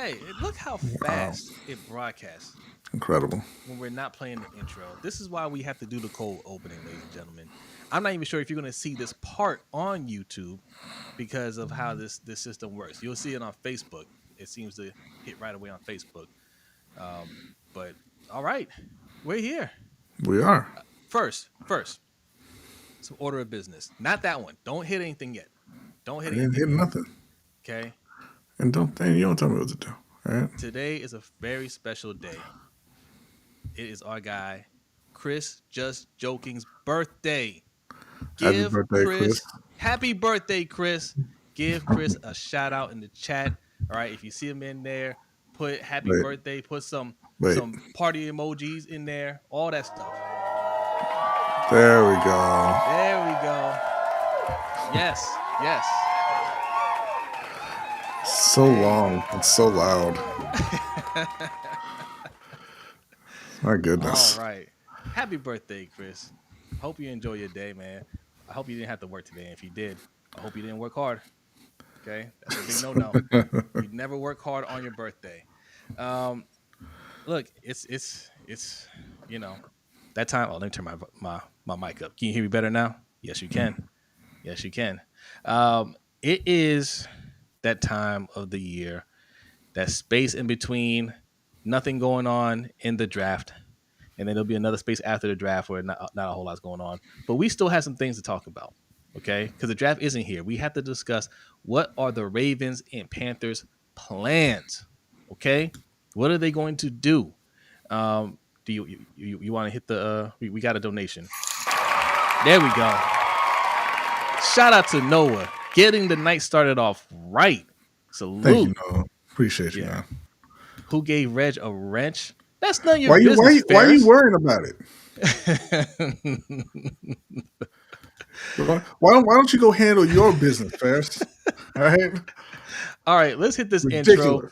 Hey, look how Wow. fast it broadcasts Incredible. when we're not playing the intro. This is why we have to do the cold opening, ladies and gentlemen. I'm not even sure if you're going to see this part on YouTube because of how this system works. You'll see it on Facebook. It seems to hit right away on Facebook. Um, but all right, we're here. We are. First, some order of business. Not that one. Don't hit anything yet. Don't I hit didn't anything hit yet. nothing. Okay. And you don't tell me what to do. All right. Today is a very special day. It is our guy, Chris Just Joking's birthday. Happy Give birthday, Chris. Chris happy birthday, Chris. Give Chris a shout out in the chat. All right. If you see him in there, put happy Wait. birthday, put some Wait. party emojis in there, all that stuff. There we go. There we go. Yes. So long and so loud. My goodness. All right. Happy birthday, Chris. Hope you enjoy your day, man. I hope you didn't have to work today. If you did, I hope you didn't work hard. Okay? That's a big no-no. You never work hard on your birthday. Look, it's that time. Oh, let me turn my mic up. Can you hear me better now? Yes, you can. Yes, you can. It is that time of the year, that space in between, nothing going on in the draft, and then there'll be another space after the draft where not a whole lot's going on. But we still have some things to talk about, okay? Because the draft isn't here. We have to discuss what are the Ravens and Panthers' plans, okay? What are they going to do? Do you want to hit the? We got a donation. There we go. Shout out to Noah, getting the night started off right. Salute. Thank you, Noah. Appreciate you, man. Who gave Reg a wrench? That's none of your business. Why are you worrying about it? Why don't you go handle your business, Ferris? All right, let's hit this Ridiculous. intro,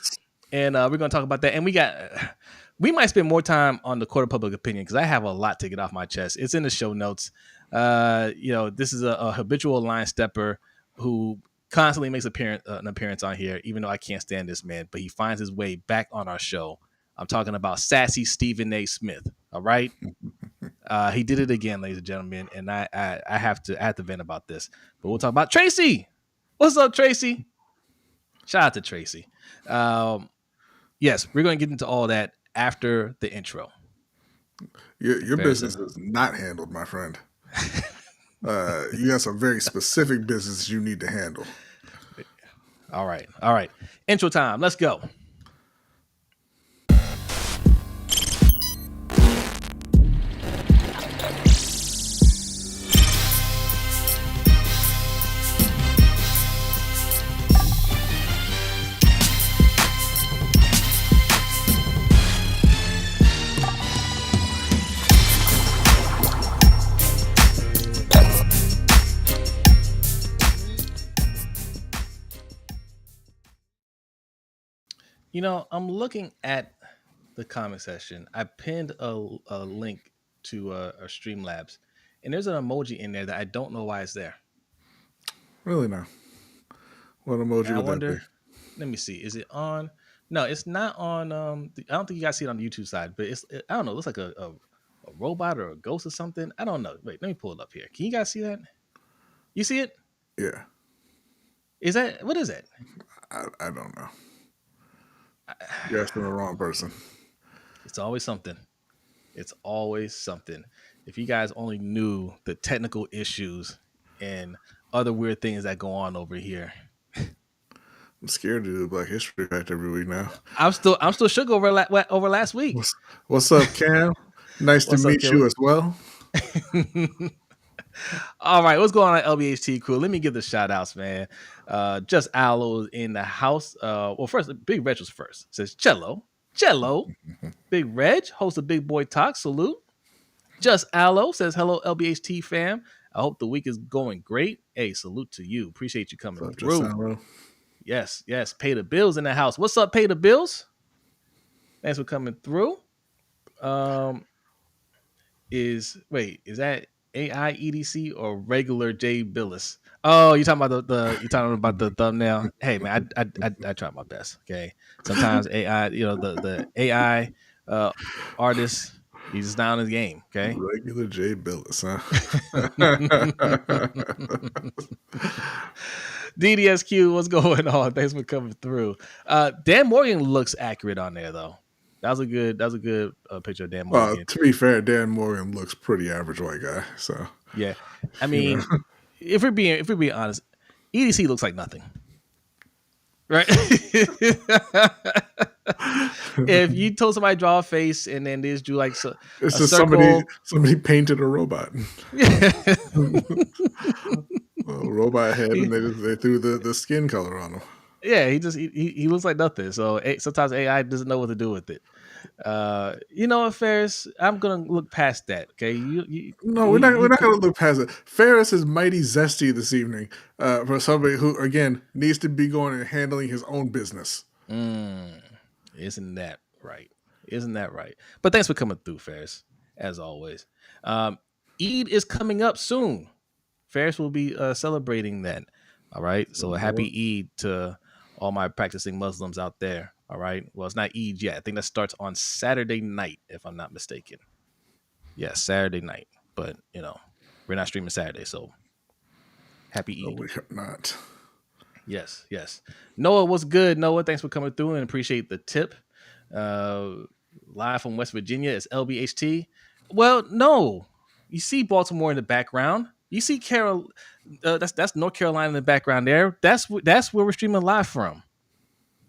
and we're going to talk about that. And we might spend more time on the court of public opinion because I have a lot to get off my chest. It's in the show notes. This is a habitual line stepper who constantly makes an appearance on here, even though I can't stand this man, but he finds his way back on our show. I'm talking about sassy Stephen A. Smith. All right. He did it again, ladies and gentlemen. And I have to vent about this, but we'll talk about Tracy. What's up, Tracy? Shout out to Tracy. Yes, we're going to get into all that after the intro. Your business is not handled, my friend. You have some very specific business you need to handle. All right. Intro time. Let's go. I'm looking at the comment section. I pinned a link to our Streamlabs, and there's an emoji in there that I don't know why it's there. Really now? What emoji would that be? Let me see. Is it on? No, it's not on. I don't think you guys see it on the YouTube side, but I don't know. It looks like a robot or a ghost or something. I don't know. Wait, let me pull it up here. Can you guys see that? You see it? Yeah. What is that? I don't know. You're asking the wrong person. It's always something. If you guys only knew the technical issues and other weird things that go on over here. I'm scared to do Black History Fact every week now. I'm still shook over last week. What's up, Cam? Nice to meet you as well. All right, what's going on, LBHT crew? Let me give the shout outs, man. Just Aloe in the house. Well, first, Big Reg was first. Says Cello. Big Reg, host of Big Boy Talk. Salute. Just Aloe says hello, LBHT fam. I hope the week is going great. Hey, salute to you. Appreciate you coming through. Yes. Pay the bills in the house. What's up, Pay the Bills? Thanks for coming through. Is that AI EDC or regular Jay Billis? Oh, you talking about the thumbnail? Hey man, I try my best. Okay, sometimes AI, the AI artist, he's just not on his game. Okay. Regular Jay Billis, huh? DDSQ, what's going on? Thanks for coming through. Dan Morgan looks accurate on there though. That was a good picture of Dan Morgan. To be fair, Dan Morgan looks pretty average white guy. So Yeah, I you know, mean, if we're being honest, EDC looks like nothing, right? If you told somebody to draw a face and then they just drew like it's a just circle, somebody painted a robot. yeah. A robot head, and they threw the skin color on him. Yeah, he looks like nothing. So sometimes AI doesn't know what to do with it. You know what, Ferris? I'm gonna look past that. Okay, No, we're not going to look past it. Ferris is mighty zesty this evening for somebody who, again, needs to be going and handling his own business. Isn't that right? Isn't that right? But thanks for coming through, Ferris, as always. Eid is coming up soon. Ferris will be celebrating that. All right. So happy Eid to all my practicing Muslims out there. All right. Well, it's not Eid yet. I think that starts on Saturday night, if I'm not mistaken. Yeah, Saturday night. But, we're not streaming Saturday. So happy Eid. No, we are not. Yes. Noah, what's good? Noah, thanks for coming through and appreciate the tip. Live from West Virginia is LBHT. Well, no. You see Baltimore in the background. You see that's North Carolina in the background there. That's where we're streaming live from.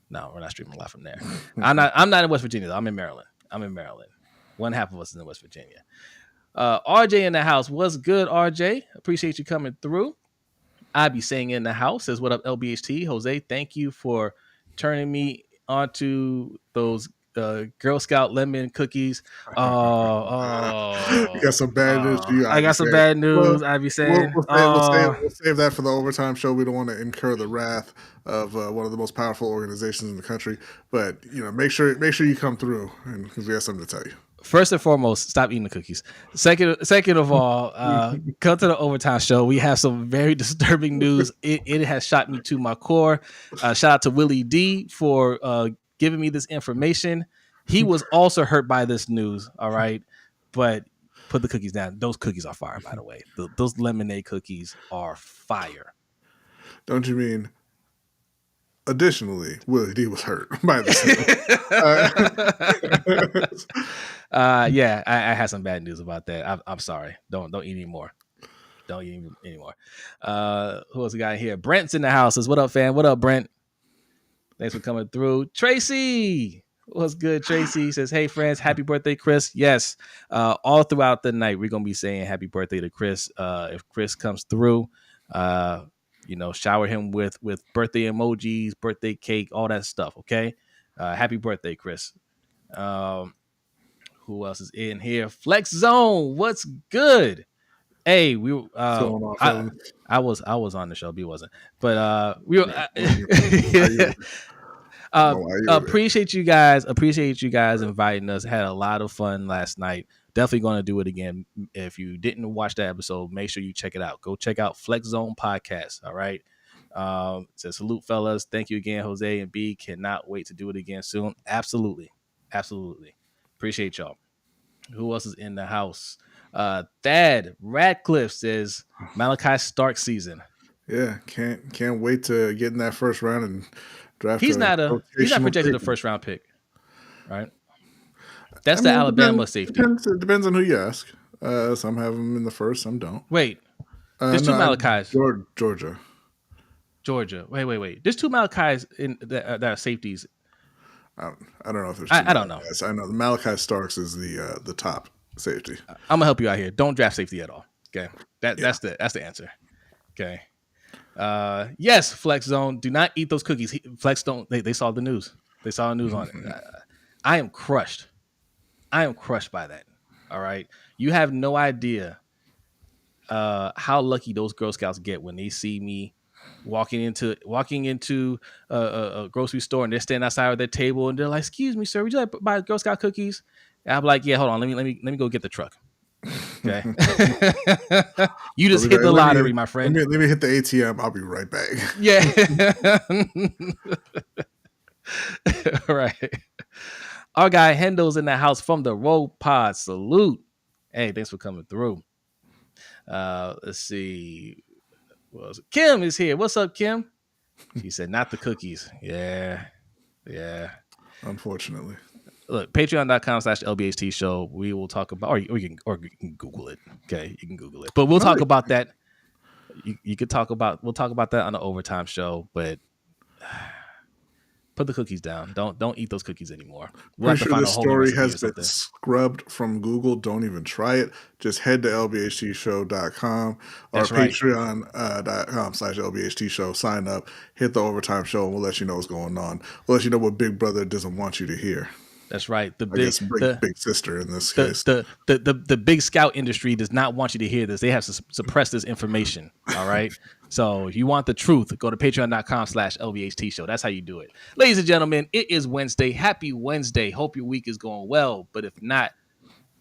No, we're not streaming live from there. I'm not in West Virginia though. I'm in Maryland. One half of us is in West Virginia. RJ in the house. What's good, RJ? Appreciate you coming through. I be saying in the house says, what up, LBHT? Jose, thank you for turning me onto those Girl Scout lemon cookies. You got some bad news for you. I got some bad news. I be saying, we'll save that for the overtime show. We don't want to incur the wrath of one of the most powerful organizations in the country. But make sure you come through, because we have something to tell you. First and foremost, stop eating the cookies. Second of all, come to the overtime show. We have some very disturbing news. It has shocked me to my core. Shout out to Willie D for giving me this information. He was also hurt by this news. All right, but put the cookies down. Those cookies are fire, by the way. Those lemonade cookies are fire. Don't you mean? Additionally, Willie D was hurt by this. Yeah, I had some bad news about that. I'm sorry. Don't eat anymore. Don't eat anymore. Who else we got here? Brent's in the house. Says, what up, fam? What up, Brent? Thanks for coming through. Tracy, what's good? Tracy says, hey, friends, happy birthday, Chris. Yes, all throughout the night, we're going to be saying happy birthday to Chris. If Chris comes through, shower him with birthday emojis, birthday cake, all that stuff. Okay. Happy birthday, Chris. Who else is in here? Flex Zone. What's good? Hey, we were, I was on the show, B wasn't, but we were, appreciate you guys inviting us. Had a lot of fun last night. Definitely going to do it again. If you didn't watch that episode, make sure you check it out. Go check out Flex Zone Podcast. All right. So salute, fellas. Thank you again, Jose and B. Cannot wait to do it again soon. Absolutely. Appreciate y'all. Who else is in the house? Thad Radcliffe says Malachi Stark season. Yeah, can't wait to get in that first round and draft. He's not projected a first round pick, right? That's the Alabama safety. Depends on who you ask. Some have him in the first, some don't. Wait, there's two Malachis. Georgia. Wait. There's two Malachis in that are safeties. I don't know if there's. I don't know. I know the Malachi Starks is the top safety. I'm gonna help you out here. Don't draft safety at all. Okay, that's the answer. Okay. Yes, Flex Zone. Do not eat those cookies. Flex don't. They saw the news. They saw the news on it. I am crushed. By that. All right. You have no idea how lucky those Girl Scouts get when they see me walking into a grocery store and they're standing outside of their table and they're like, "Excuse me, sir, would you like to buy Girl Scout cookies?" And I'm like, "Yeah, hold on. Let me go get the truck." Okay. You just hit the lottery, my friend. Let me hit the ATM. I'll be right back. Yeah. Right. Our guy Hendo's in the house from the Road Pod. Salute. Hey, thanks for coming through. Let's see. Well, Kim is here. What's up, Kim? She said, not the cookies. Yeah. Unfortunately. Look, patreon.com/LBHT Show. We will talk about, or you can Google it. Okay, you can Google it. But we'll talk about that. You could talk about, we'll talk about that on the overtime show, but put the cookies down. Don't eat those cookies anymore. We'll Pretty sure this story has been scrubbed from Google. Don't even try it. Just head to LBHTShow.com or Patreon.com/LBHT Show. Sign up, hit the overtime show, and we'll let you know what's going on. We'll let you know what Big Brother doesn't want you to hear. That's right. Big sister in this case. The big scout industry does not want you to hear this. They have to suppress this information. All right. So if you want the truth, go to patreon.com/LBHT Show. That's how you do it. Ladies and gentlemen, it is Wednesday. Happy Wednesday. Hope your week is going well. But if not,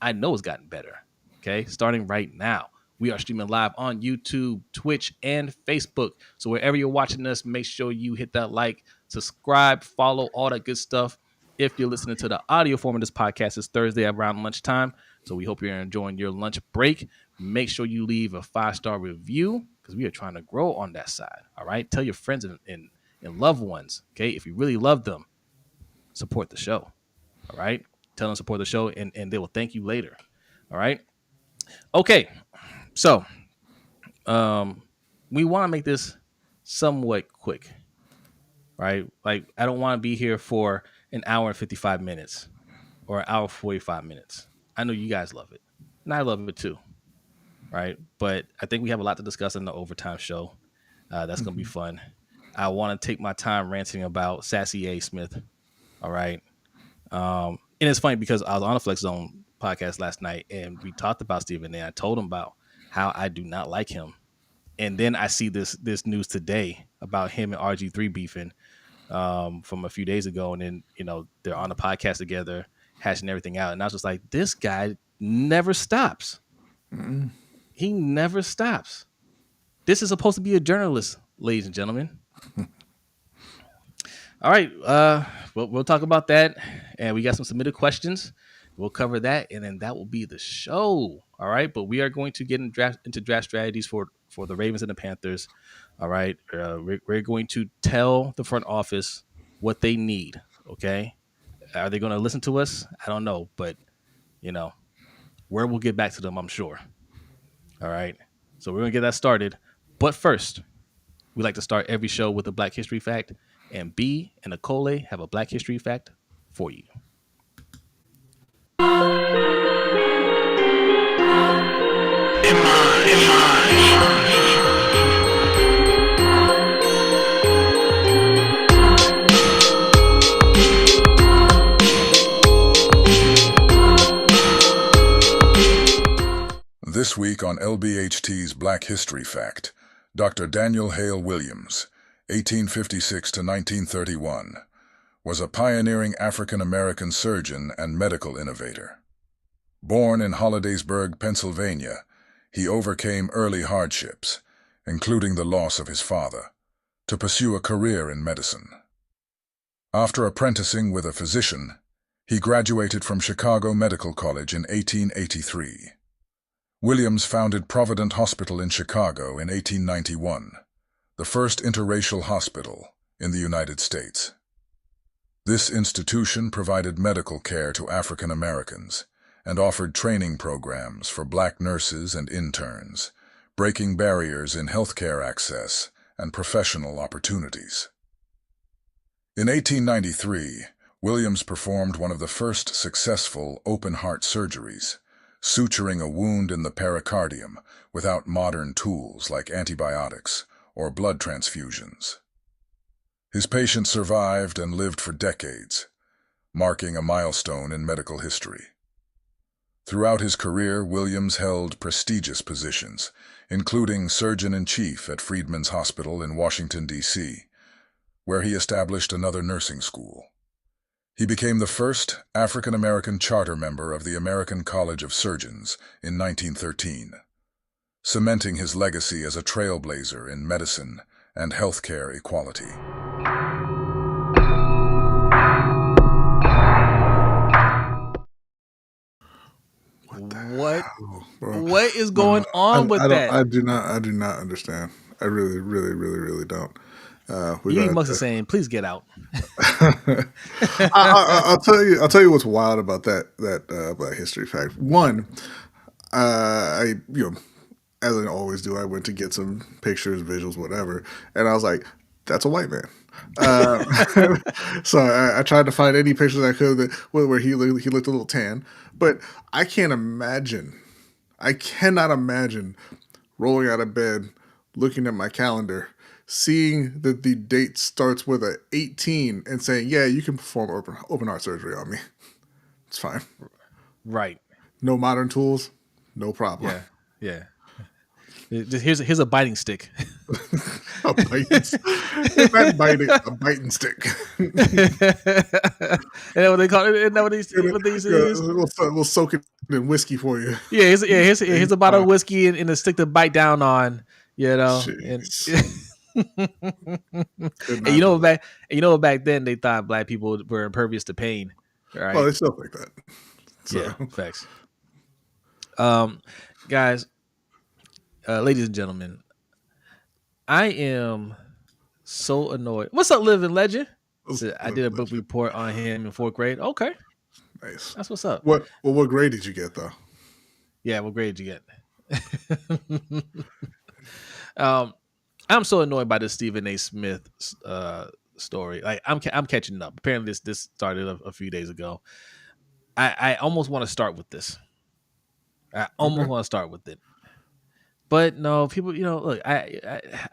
I know it's gotten better. Okay. Starting right now, we are streaming live on YouTube, Twitch, and Facebook. So wherever you're watching us, make sure you hit that like, subscribe, follow, all that good stuff. If you're listening to the audio form of this podcast, it's Thursday around lunchtime. So we hope you're enjoying your lunch break. Make sure you leave a 5-star review because we are trying to grow on that side. All right. Tell your friends and loved ones. Okay. If you really love them, support the show. All right. Tell them to support the show and they will thank you later. All right. Okay. So we want to make this somewhat quick. Right. Like, I don't want to be here for an hour and 55 minutes or an hour 45 minutes. I know you guys love it. And I love it too. Right. But I think we have a lot to discuss in the overtime show. That's going to be fun. I want to take my time ranting about Sassy A. Smith. All right. And it's funny because I was on a Flex Zone podcast last night and we talked about Stephen A. I told him about how I do not like him. And then I see this news today about him and RG3 beefing from a few days ago. And then, they're on the podcast together, hashing everything out. And I was just like, this guy never stops. Mm-hmm. He never stops. This is supposed to be a journalist, ladies and gentlemen. All right. We'll talk about that. And we got some submitted questions. We'll cover that. And then that will be the show. All right. But we are going to get into draft strategies for the Ravens and the Panthers. All right. We're going to tell the front office what they need. Okay. Are they going to listen to us? I don't know. But, where we'll get back to them, I'm sure. All right. So we're going to get that started. But first, we like to start every show with a Black History fact. And B and Akole have a Black History fact for you. This week on LBHT's Black History Fact, Dr. Daniel Hale Williams, 1856 to 1931, was a pioneering African-American surgeon and medical innovator. Born in Hollidaysburg, Pennsylvania, he overcame early hardships, including the loss of his father, to pursue a career in medicine. After apprenticing with a physician, he graduated from Chicago Medical College in 1883. Williams founded Provident Hospital in Chicago in 1891, the first interracial hospital in the United States. This institution provided medical care to African Americans and offered training programs for Black nurses and interns, breaking barriers in healthcare access and professional opportunities. In 1893, Williams performed one of the first successful open-heart surgeries, suturing a wound in the pericardium without modern tools like antibiotics or blood transfusions. His patient survived and lived for decades, marking a milestone in medical history. Throughout his career, Williams held prestigious positions, including Surgeon-in-Chief at Freedman's Hospital in Washington, D.C., where he established another nursing school. He became the first African-American charter member of the American College of Surgeons in 1913, cementing his legacy as a trailblazer in medicine and healthcare equality. What is going on with that? I do not understand. I really don't. You must have saying, please get out. I'll tell you what's wild about that Black History fact. One, I as I always do, I went to get some pictures, visuals, whatever, and I was like, that's a white man. So I tried to find any pictures I could where he looked a little tan, but I cannot imagine rolling out of bed, looking at my calendar, seeing that the date starts with a 18 and saying, yeah, you can perform open heart surgery on me. It's fine. Right. No modern tools, no problem. Yeah. Here's a biting stick. A biting stick. And what they call it? Isn't that what they use? We'll soak it in whiskey for you. Yeah, here's a bottle of whiskey and a stick to bite down on. And back then they thought black people were impervious to pain. Right? Well, they still think that. So. Yeah, facts. Guys, ladies and gentlemen, I am so annoyed. What's up, Living Legend? I did a book report on him in 4th grade. Okay, nice. That's what's up. What grade did you get though? Yeah, what grade did you get? I'm so annoyed by this Stephen A. Smith story. Like I'm catching up. Apparently, this started a few days ago. I almost want to start with this. I almost want to start with it. But no, people, look, I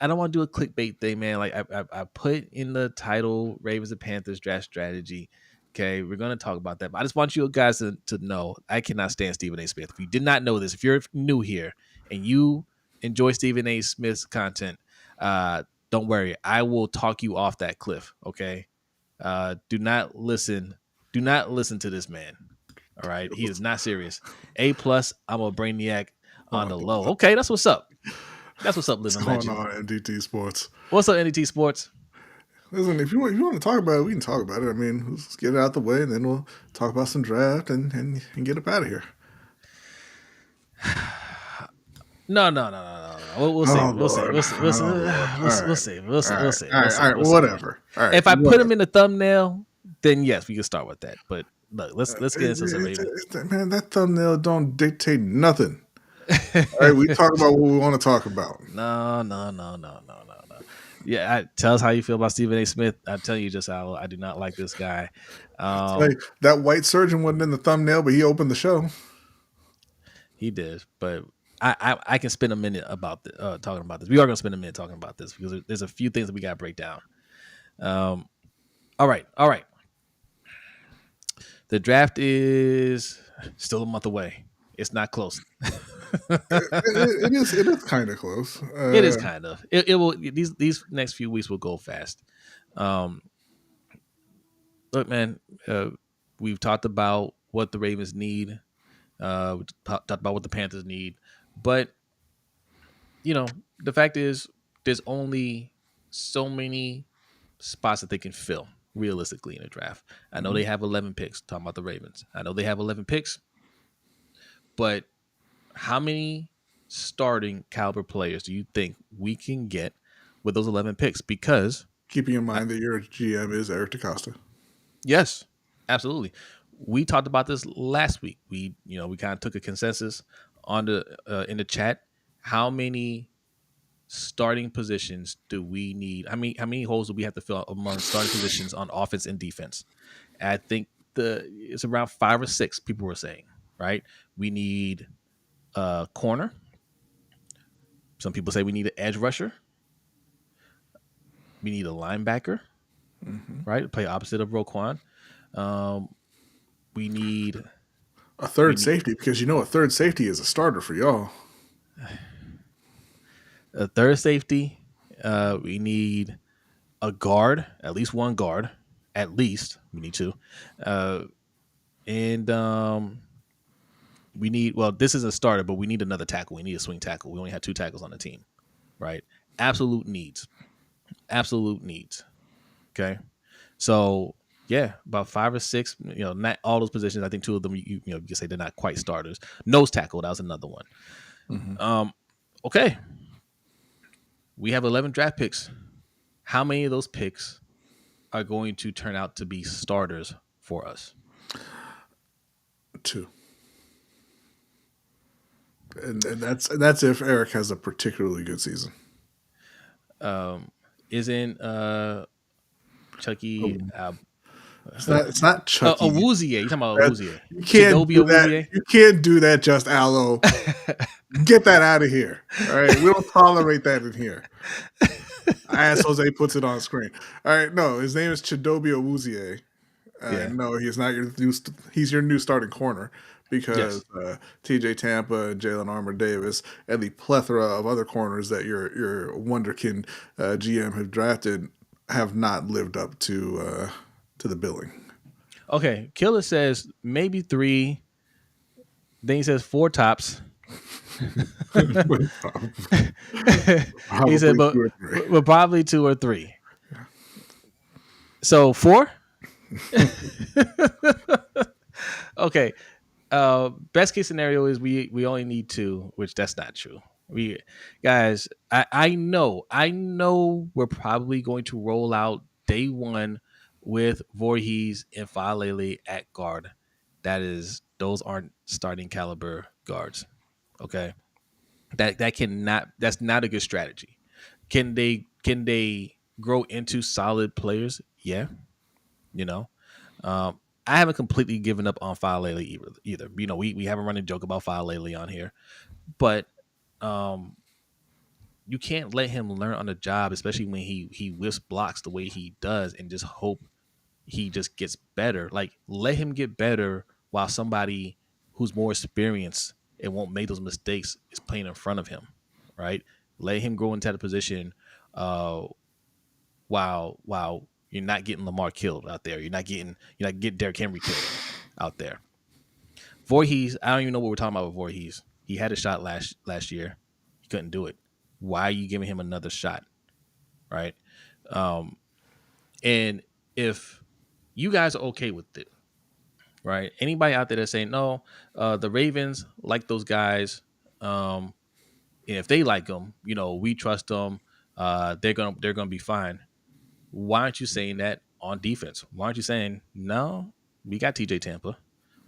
don't want to do a clickbait thing, man. Like I put in the title, Ravens and Panthers draft strategy. Okay, we're going to talk about that. But I just want you guys to know I cannot stand Stephen A. Smith. If you did not know this, if you're new here and you enjoy Stephen A. Smith's content, don't worry. I will talk you off that cliff, okay? Do not listen to this man, all right? He is not serious. A+, I'm a brainiac on the low. Okay, that's what's up. That's what's up, Living Legend. What's going on, NDT Sports? What's up, NDT Sports? Listen, if you want to talk about it, we can talk about it. I mean, let's get it out the way, and then we'll talk about some draft and get up out of here. No. We'll see. We'll see. All right, whatever. All right, if I put him in the thumbnail, then yes, we can start with that. But look, let's get into some Ravens. Man, that thumbnail don't dictate nothing. All right, we talk about what we want to talk about. No. Yeah, tell us how you feel about Stephen A. Smith. I'm telling you just how I do not like this guy. That white surgeon wasn't in the thumbnail, but he opened the show. He did, but I can spend a minute about talking about this. We are going to spend a minute talking about this because there's a few things that we got to break down. All right. The draft is still a month away. It's not close. It is kind of close. It is kind of. It will. These next few weeks will go fast. Look, man. We've talked about what the Ravens need. We talked about what the Panthers need, but the fact is, there's only so many spots that they can fill realistically in a draft. I know they have 11 picks. Talking about the Ravens, I know they have 11 picks, but how many starting caliber players do you think we can get with those 11 picks? Because keeping in mind that your GM is Eric DaCosta. Yes, absolutely. We talked about this last week. We kind of took a consensus on in the chat. How many starting positions do we need? How many holes do we have to fill among starting positions on offense and defense? I think it's around 5 or 6. People were saying, right? We need a corner. Some people say we need an edge rusher. We need a linebacker, right? Play opposite of Roquan. We need a third safety because a third safety is a starter for y'all. A third safety. We need a guard, at least one guard at least. We need two. And we need, well, this is a starter, but we need another tackle. We need a swing tackle. We only have two tackles on the team, right? Absolute needs. Absolute needs. Okay. So yeah, about 5 or 6, not all those positions. I think two of them, you can say they're not quite starters. Nose tackle, that was another one. Mm-hmm. Okay. We have 11 draft picks. How many of those picks are going to turn out to be starters for us? 2. And that's if Eric has a particularly good season. Isn't Chucky? It's not Chucky. Awuzie. You talking about Awuzie? You can't do that. Awuzie? You can't do that, just Aloe. Get that out of here. All right, we don't tolerate that in here. As Jose puts it on screen. All right, no, his name is Chidobe Awuzie. No, he's not your new. He's your new starting corner because T.J. Tampa and Jalen Armour Davis and the plethora of other corners that your wonderkind GM have drafted have not lived up to the billing. Okay, Killer says maybe 3. Then he says 4 tops. He said, but probably 2 or 3. Yeah. So 4. Okay. Best case scenario is we only need 2, which that's not true. Guys, I know we're probably going to roll out day 1 with Voorhees and Faalele at guard. Those aren't starting caliber guards. Okay. That's not a good strategy. Can they grow into solid players? Yeah. I haven't completely given up on Faalele either. We have a running joke about Faalele on here, but you can't let him learn on the job, especially when he whiffs blocks the way he does, and just hope he just gets better. Like, let him get better while somebody who's more experienced and won't make those mistakes is playing in front of him, right? Let him grow into that position while you're not getting Lamar killed out there. You're not getting Derrick Henry killed out there. Voorhees, I don't even know what we're talking about with Voorhees. He had a shot last year. He couldn't do it. Why are you giving him another shot? Right? And if you guys are okay with it, right? Anybody out there that's saying, no, the Ravens like those guys. And if they like them, we trust them. They're gonna be fine. Why aren't you saying that on defense? Why aren't you saying, no, we got TJ Tampa.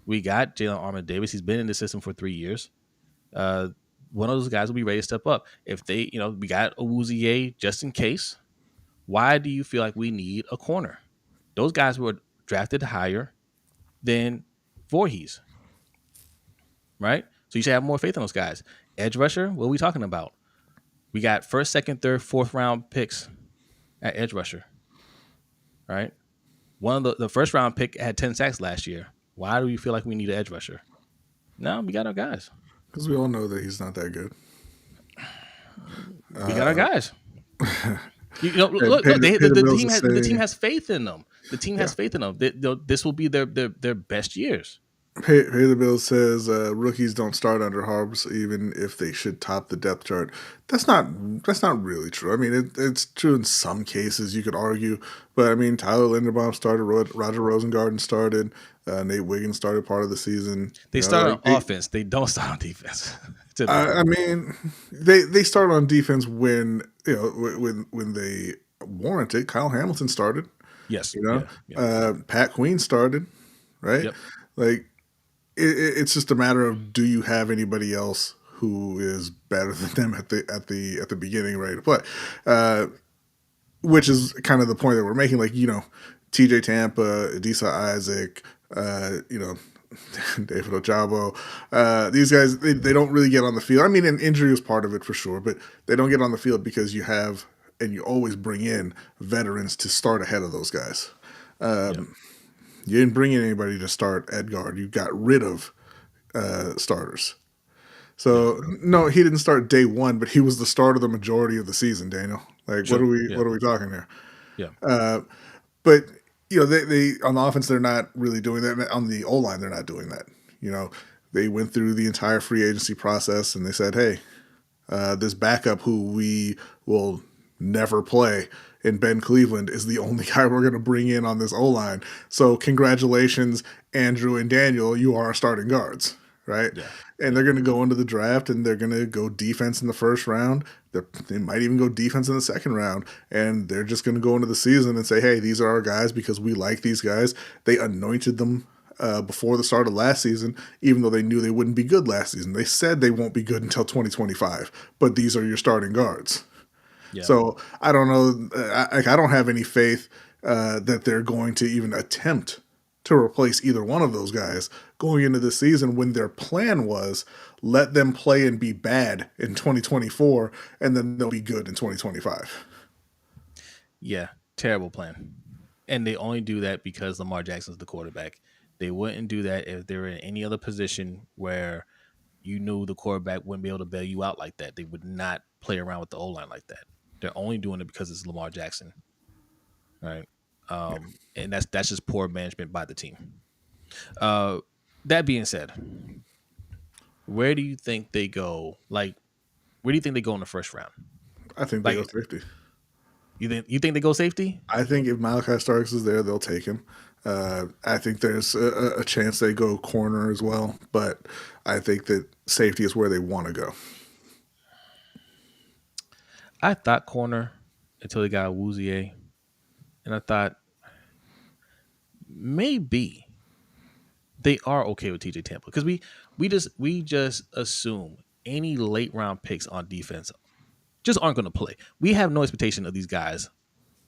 We got Jalen Armour Davis. He's been in the system for 3 years. One of those guys will be ready to step up. If they, we got Awuzie just in case. Why do you feel like we need a corner? Those guys were drafted higher than Voorhees, right? So you should have more faith in those guys. Edge rusher, what are we talking about? We got 1st, 2nd, 3rd, 4th round picks at edge rusher, right? One of the 1st round pick had 10 sacks last year. Why do we feel like we need an edge rusher? No, we got our guys. Because we all know that he's not that good. We got our guys. Look, the team has faith in them. The team has faith in them. This will be their best years. Pay the Bill says rookies don't start under Harbs even if they should top the depth chart. That's not really true. I mean, it's true in some cases, you could argue, but I mean, Tyler Linderbaum started, Roger Rosengarten started, Nate Wiggins started part of the season. They start on offense. They don't start on defense. I mean, they start on defense when when they warrant it. Kyle Hamilton started. Yes. Pat Queen started, right? Yep. Like, it's just a matter of, do you have anybody else who is better than them at the beginning, right? But which is kind of the point that we're making. Like, TJ Tampa, Adisa Isaac, David Ojabo, these guys, they don't really get on the field. I mean, an injury is part of it for sure, but they don't get on the field because you have, and you always bring in veterans to start ahead of those guys. You didn't bring in anybody to start at guard. You got rid of starters. So no, he didn't start day 1, but he was the starter the majority of the season. Daniel, like, sure. What are we talking here? Yeah. But they on the offense they're not really doing that. On the O line, they're not doing that. You know, they went through the entire free agency process and they said, hey, this backup who we will never play in Ben Cleveland is the only guy we're going to bring in on this O line. So congratulations, Andrew and Daniel, you are our starting guards, right? Yeah. And they're going to go into the draft and they're going to go defense in the first round. They might even go defense in the second round. And they're just going to go into the season and say, hey, these are our guys because we like these guys. They anointed them before the start of last season, even though they knew they wouldn't be good last season. They said they won't be good until 2025, but these are your starting guards. Yeah. So I don't know. I don't have any faith that they're going to even attempt to replace either one of those guys going into the season when their plan was let them play and be bad in 2024 and then they'll be good in 2025. Yeah, terrible plan. And they only do that because Lamar Jackson's the quarterback. They wouldn't do that if they were in any other position where you knew the quarterback wouldn't be able to bail you out like that. They would not play around with the O-line like that. They're only doing it because it's Lamar Jackson. Right. And that's just poor management by the team. That being said, where do you think they go? Like, where do you think they go in the first round? I think they Like, go safety. You think they go safety? I think if Malachi Starks is there, they'll take him. I think there's a chance they go corner as well, but I think that safety is where they want to go. I thought corner until they got Wouzier, and I thought maybe they are okay with TJ Tampa because we just assume any late round picks on defense just aren't going to play. We have no expectation of these guys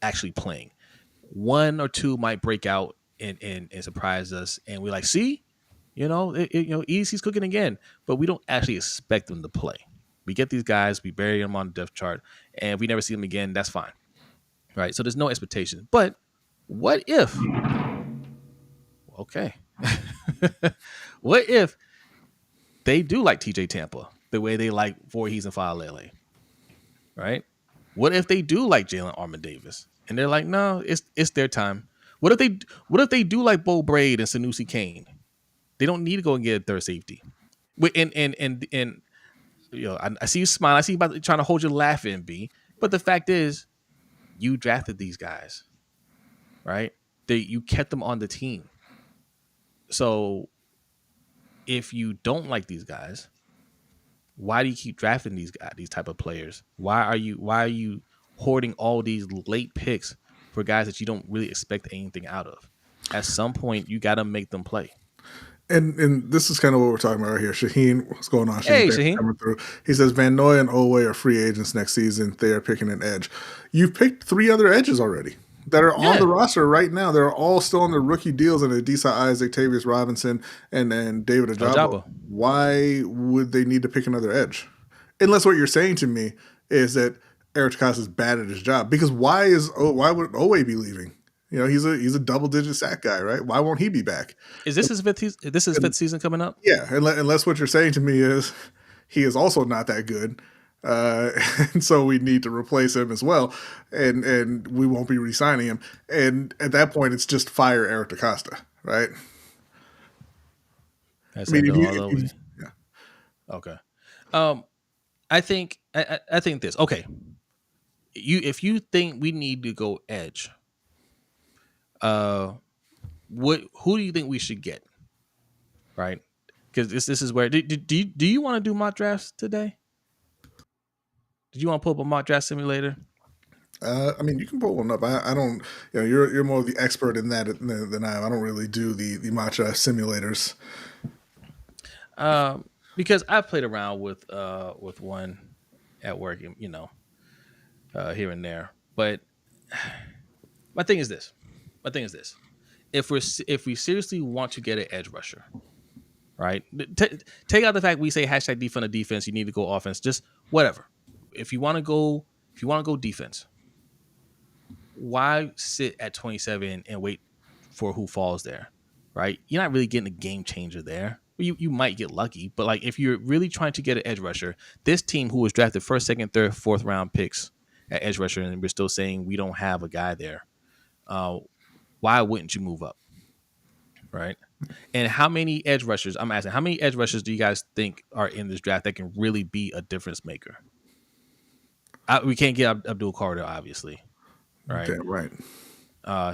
actually playing. One or two might break out and surprise us, and we're like, see, EDC's cooking again, but we don't actually expect them to play. We get these guys, we bury them on the depth chart, and if we never see them again, that's fine, right? So there's no expectation. But what if? Okay, what if they do like TJ Tampa the way they like Voorhees and Faalele, right? What if they do like Jalen Armour Davis and they're like, no, it's their time? What if they do like Bo Braid and Sanusi Kane? They don't need to go and get a third safety. And I see you smile. I see you about trying to hold your laugh in, B. But the fact is, you drafted these guys, right? You kept them on the team. So if you don't like these guys, why do you keep drafting these type of players? Why are you hoarding all these late picks for guys that you don't really expect anything out of? At some point, you got to make them play. And this is kind of what we're talking about right here. Shaheen, what's going on? Hey, Shaheen. Coming through. He says Van Noy and Owe are free agents next season. They are picking an edge. You've picked 3 other edges already that are on the roster right now. They're all still on their rookie deals, and Adisa Isaac, Tavius Robinson, and David Ojabo. Why would they need to pick another edge? Unless what you're saying to me is that Eric Takasa's bad at his job. Because why would Owe be leaving? He's a double-digit sack guy, right? Why won't he be back? Is this his fifth season coming up? Yeah, unless what you're saying to me is he is also not that good, and so we need to replace him as well, and we won't be re-signing him. And at that point, it's just fire Eric DeCosta, right? Yeah. Okay. I think this. Okay. If you think we need to go edge. Who do you think we should get? Right, because this is where do you want to do mock drafts today? Did you want to pull up a mock draft simulator? You can pull one up. I don't. You're more of the expert in that than I am. I don't really do the mock draft simulators. Because I've played around with one at work, here and there. But my thing is this. If we seriously want to get an edge rusher, right? Take out the fact we say hashtag defund the defense. You need to go offense. Just whatever. If you want to go defense, why sit at 27 and wait for who falls there, right? You're not really getting a game changer there. You might get lucky, but like if you're really trying to get an edge rusher, this team who was drafted first, second, third, fourth round picks at edge rusher, and we're still saying we don't have a guy there. why wouldn't you move up? Right. And how many edge rushers? I'm asking, how many edge rushers do you guys think are in this draft that can really be a difference maker? We can't get Abdul Carter, obviously. Right. Damn right.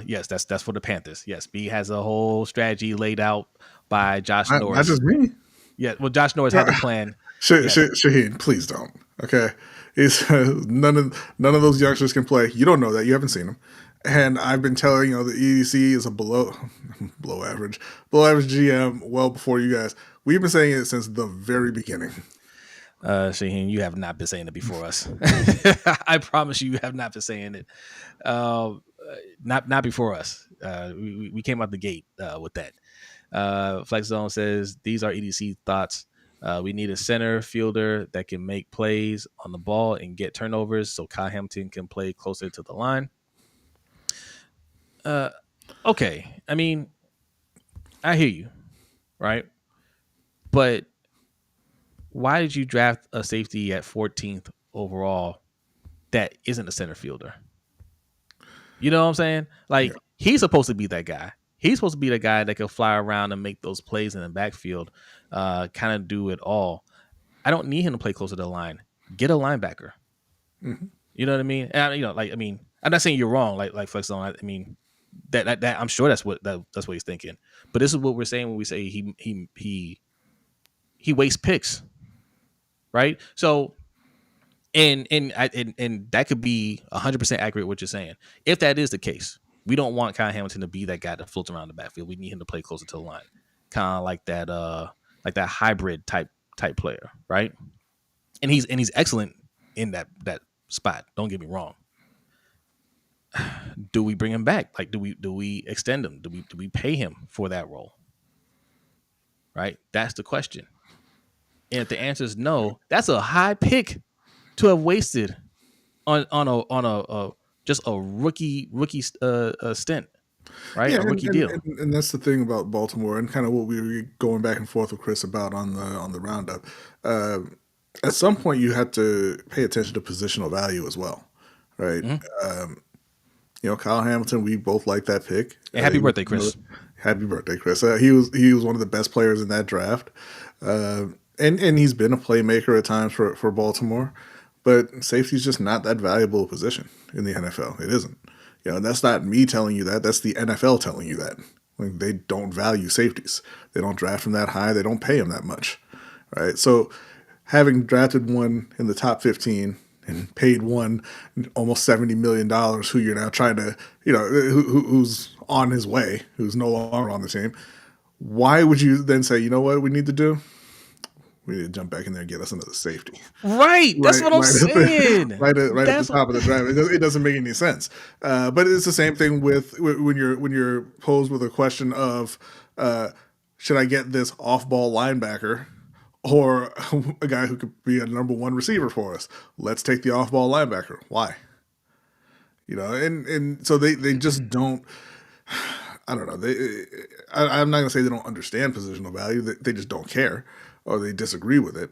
Yes, that's for the Panthers. Yes, B has a whole strategy laid out by Josh Not Norris. just me. Yeah, well, Josh Norris has a plan. Shaheen, please don't. Okay, none of those youngsters can play. You don't know that. You haven't seen them. And I've been telling the EDC is a below average GM well before you guys. We've been saying it since the very beginning. Shaheen, you have not been saying it before us. I promise you have not been saying it. Not before us. We came out the gate with that. Flex Zone says these are EDC thoughts. We need a center fielder that can make plays on the ball and get turnovers so Kyle Hamilton can play closer to the line. Okay. I mean, I hear you, right? But why did you draft a safety at 14th overall that isn't a center fielder? You know what I'm saying? Like, he's supposed to be that guy. He's supposed to be the guy that can fly around and make those plays in the backfield, kind of do it all. I don't need him to play closer to the line. Get a linebacker. Mm-hmm. You know what I mean? And, I'm not saying you're wrong, like Flex on. I mean, that I'm sure that's what he's thinking. But this is what we're saying when we say he wastes picks, right? So, and that could be 100% accurate what you're saying. If that is the case, we don't want Kyle Hamilton to be that guy that floats around the backfield. We need him to play closer to the line, kind of like that hybrid type player, right? And he's excellent in that spot. Don't get me wrong. Do we bring him back? Like, do we extend him? Do we pay him for that role? Right? That's the question. And if the answer is no, that's a high pick to have wasted on a just a rookie stint, right? Yeah, a rookie deal. And that's the thing about Baltimore, and kind of what we were going back and forth with Chris about on the roundup. At some point, you have to pay attention to positional value as well, right? Mm-hmm. Kyle Hamilton, we both like that pick. And happy birthday, Chris. Happy birthday, Chris. He was one of the best players in that draft, and he's been a playmaker at times for Baltimore. But safety is just not that valuable a position in the NFL. It isn't. That's not me telling you that. That's the NFL telling you that. Like, they don't value safeties. They don't draft them that high. They don't pay them that much, right? So having drafted one in the top 15 and paid one almost $70 million, who you're now trying to, who's on his way, who's no longer on the team, why would you then say, you know what we need to do? We need to jump back in there and get us another safety. Right. That's what I'm saying. Right at the top of the draft. It doesn't make any sense. But it's the same thing with when you're posed with a question of, should I get this off-ball linebacker or a guy who could be a number one receiver for us? Let's take the off-ball linebacker. Why? And so they just don't. I don't know. I'm not going to say they don't understand positional value. They just don't care, or they disagree with it.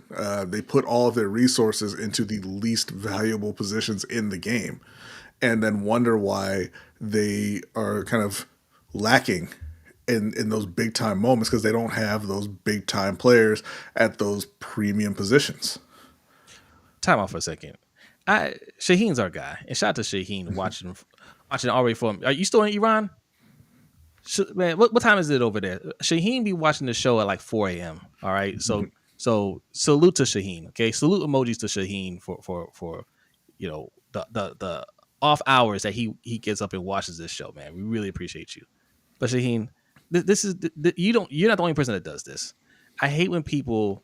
They put all of their resources into the least valuable positions in the game, and then wonder why they are kind of lacking in those big time moments because they don't have those big time players at those premium positions. Time out for a second. Shaheen's our guy, and shout out to Shaheen watching already for him. Are you still in Iran? Man, what time is it over there? Shaheen be watching the show at like 4 a.m. All right, so salute to Shaheen. Okay, salute emojis to Shaheen for the off hours that he gets up and watches this show. Man, we really appreciate you. But Shaheen, this is you're not the only person that does this. I hate when people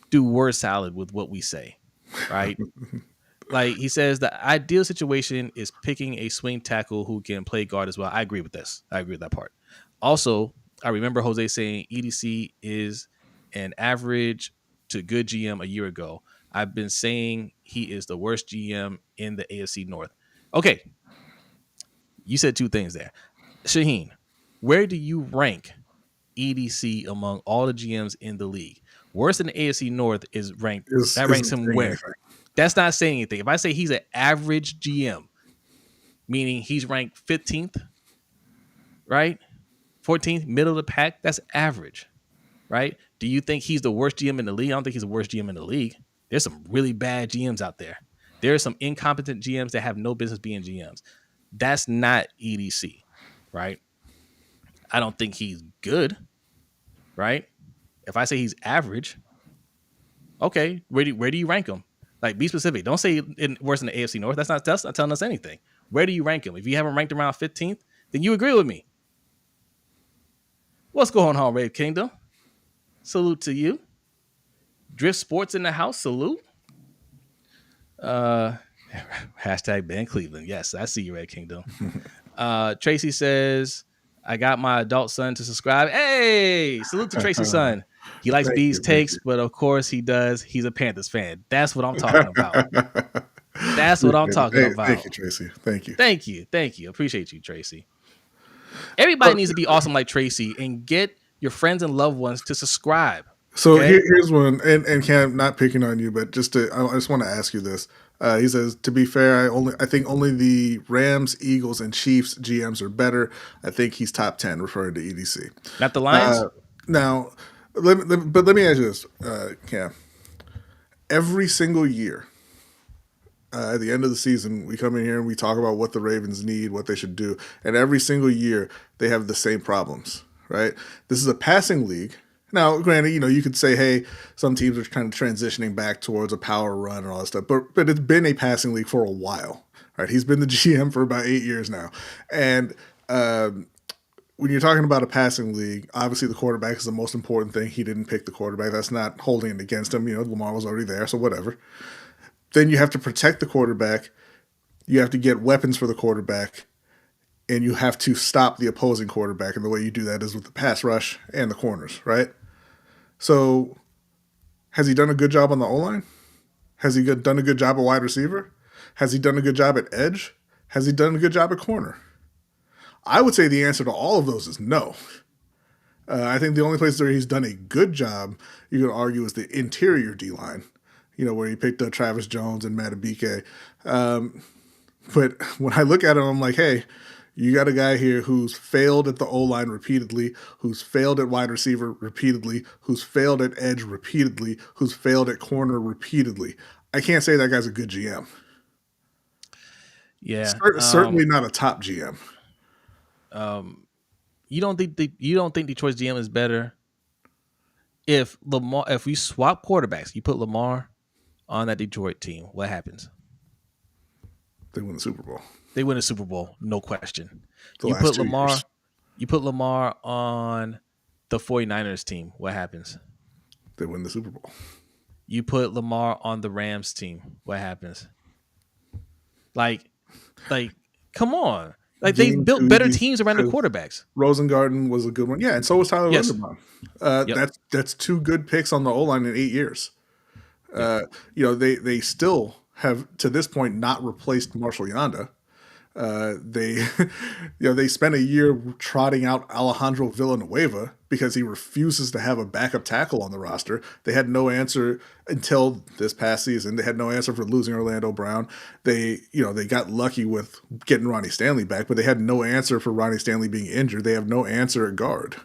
do word salad with what we say, right? Like he says, the ideal situation is picking a swing tackle who can play guard as well. I agree with this. I agree with that part. Also, I remember Jose saying EDC is an average to good GM a year ago. I've been saying he is the worst GM in the AFC North. Okay. You said two things there. Shaheen, where do you rank EDC among all the GMs in the league? Worse than the AFC North ranks him where? Anything. That's not saying anything. If I say he's an average GM, meaning he's ranked 15th, right? 14th, middle of the pack. That's average, right? Do you think he's the worst GM in the league? I don't think he's the worst GM in the league. There's some really bad GMs out there. There are some incompetent GMs that have no business being GMs. That's not EDC, right? I don't think he's good, right? If I say he's average, okay, where do you rank him? Like, be specific. Don't say worse than the AFC North. That's not telling us anything. Where do you rank him? If you have him ranked around 15th, then you agree with me. What's going on, Rave Kingdom? Salute to you. Drift Sports in the house. Salute. Hashtag ban Cleveland. Yes, I see you, Red Kingdom. Tracy says, I got my adult son to subscribe. Hey, salute to Tracy's son. He likes B's takes, but of course he does. He's a Panthers fan. That's what I'm talking about. That's what I'm talking about. Thank you, Tracy. Thank you. Thank you. Thank you. Appreciate you, Tracy. Everybody needs to be awesome like Tracy and get your friends and loved ones to subscribe. So here's one, and Cam, not picking on you, but I just want to ask you this. He says, to be fair, I think only the Rams, Eagles, and Chiefs GMs are better. I think he's top 10, referring to EDC. Not the Lions? Now, let me ask you this, Cam. Every single year, at the end of the season, we come in here and we talk about what the Ravens need, what they should do. And every single year, they have the same problems, right? This is a passing league. Now, granted, you could say, hey, some teams are kind of transitioning back towards a power run and all that stuff, but it's been a passing league for a while, right? He's been the GM for about 8 years now. And when you're talking about a passing league, obviously the quarterback is the most important thing. He didn't pick the quarterback. That's not holding it against him. Lamar was already there, so whatever. Then you have to protect the quarterback. You have to get weapons for the quarterback. And you have to stop the opposing quarterback. And the way you do that is with the pass rush and the corners, right? So has he done a good job on the O-line? Has he done a good job at wide receiver? Has he done a good job at edge? Has he done a good job at corner? I would say the answer to all of those is no. I think the only place where he's done a good job, you could argue, is the interior D-line, where he picked up Travis Jones and Matabike. But when I look at him, I'm like, hey, you got a guy here who's failed at the O-line repeatedly, who's failed at wide receiver repeatedly, who's failed at edge repeatedly, who's failed at corner repeatedly. I can't say that guy's a good GM. Yeah, certainly not a top GM. You don't think Detroit's GM is better if we swap quarterbacks? You put Lamar on that Detroit team. What happens? They win the Super Bowl. They win a Super Bowl, no question. You put Lamar on the 49ers team. What happens? They win the Super Bowl. You put Lamar on the Rams team. What happens? Like, come on. Like, they built better teams around the quarterbacks. Rosengarten was a good one. Yeah, and so was Tyler Linderbaum. Yep. That's two good picks on the O-line in 8 years. They still have, to this point, not replaced Marshall Yanda. They spent a year trotting out Alejandro Villanueva because he refuses to have a backup tackle on the roster. They had no answer until this past season. They had no answer for losing Orlando Brown. They got lucky with getting Ronnie Stanley back, but they had no answer for Ronnie Stanley being injured. They have no answer at guard.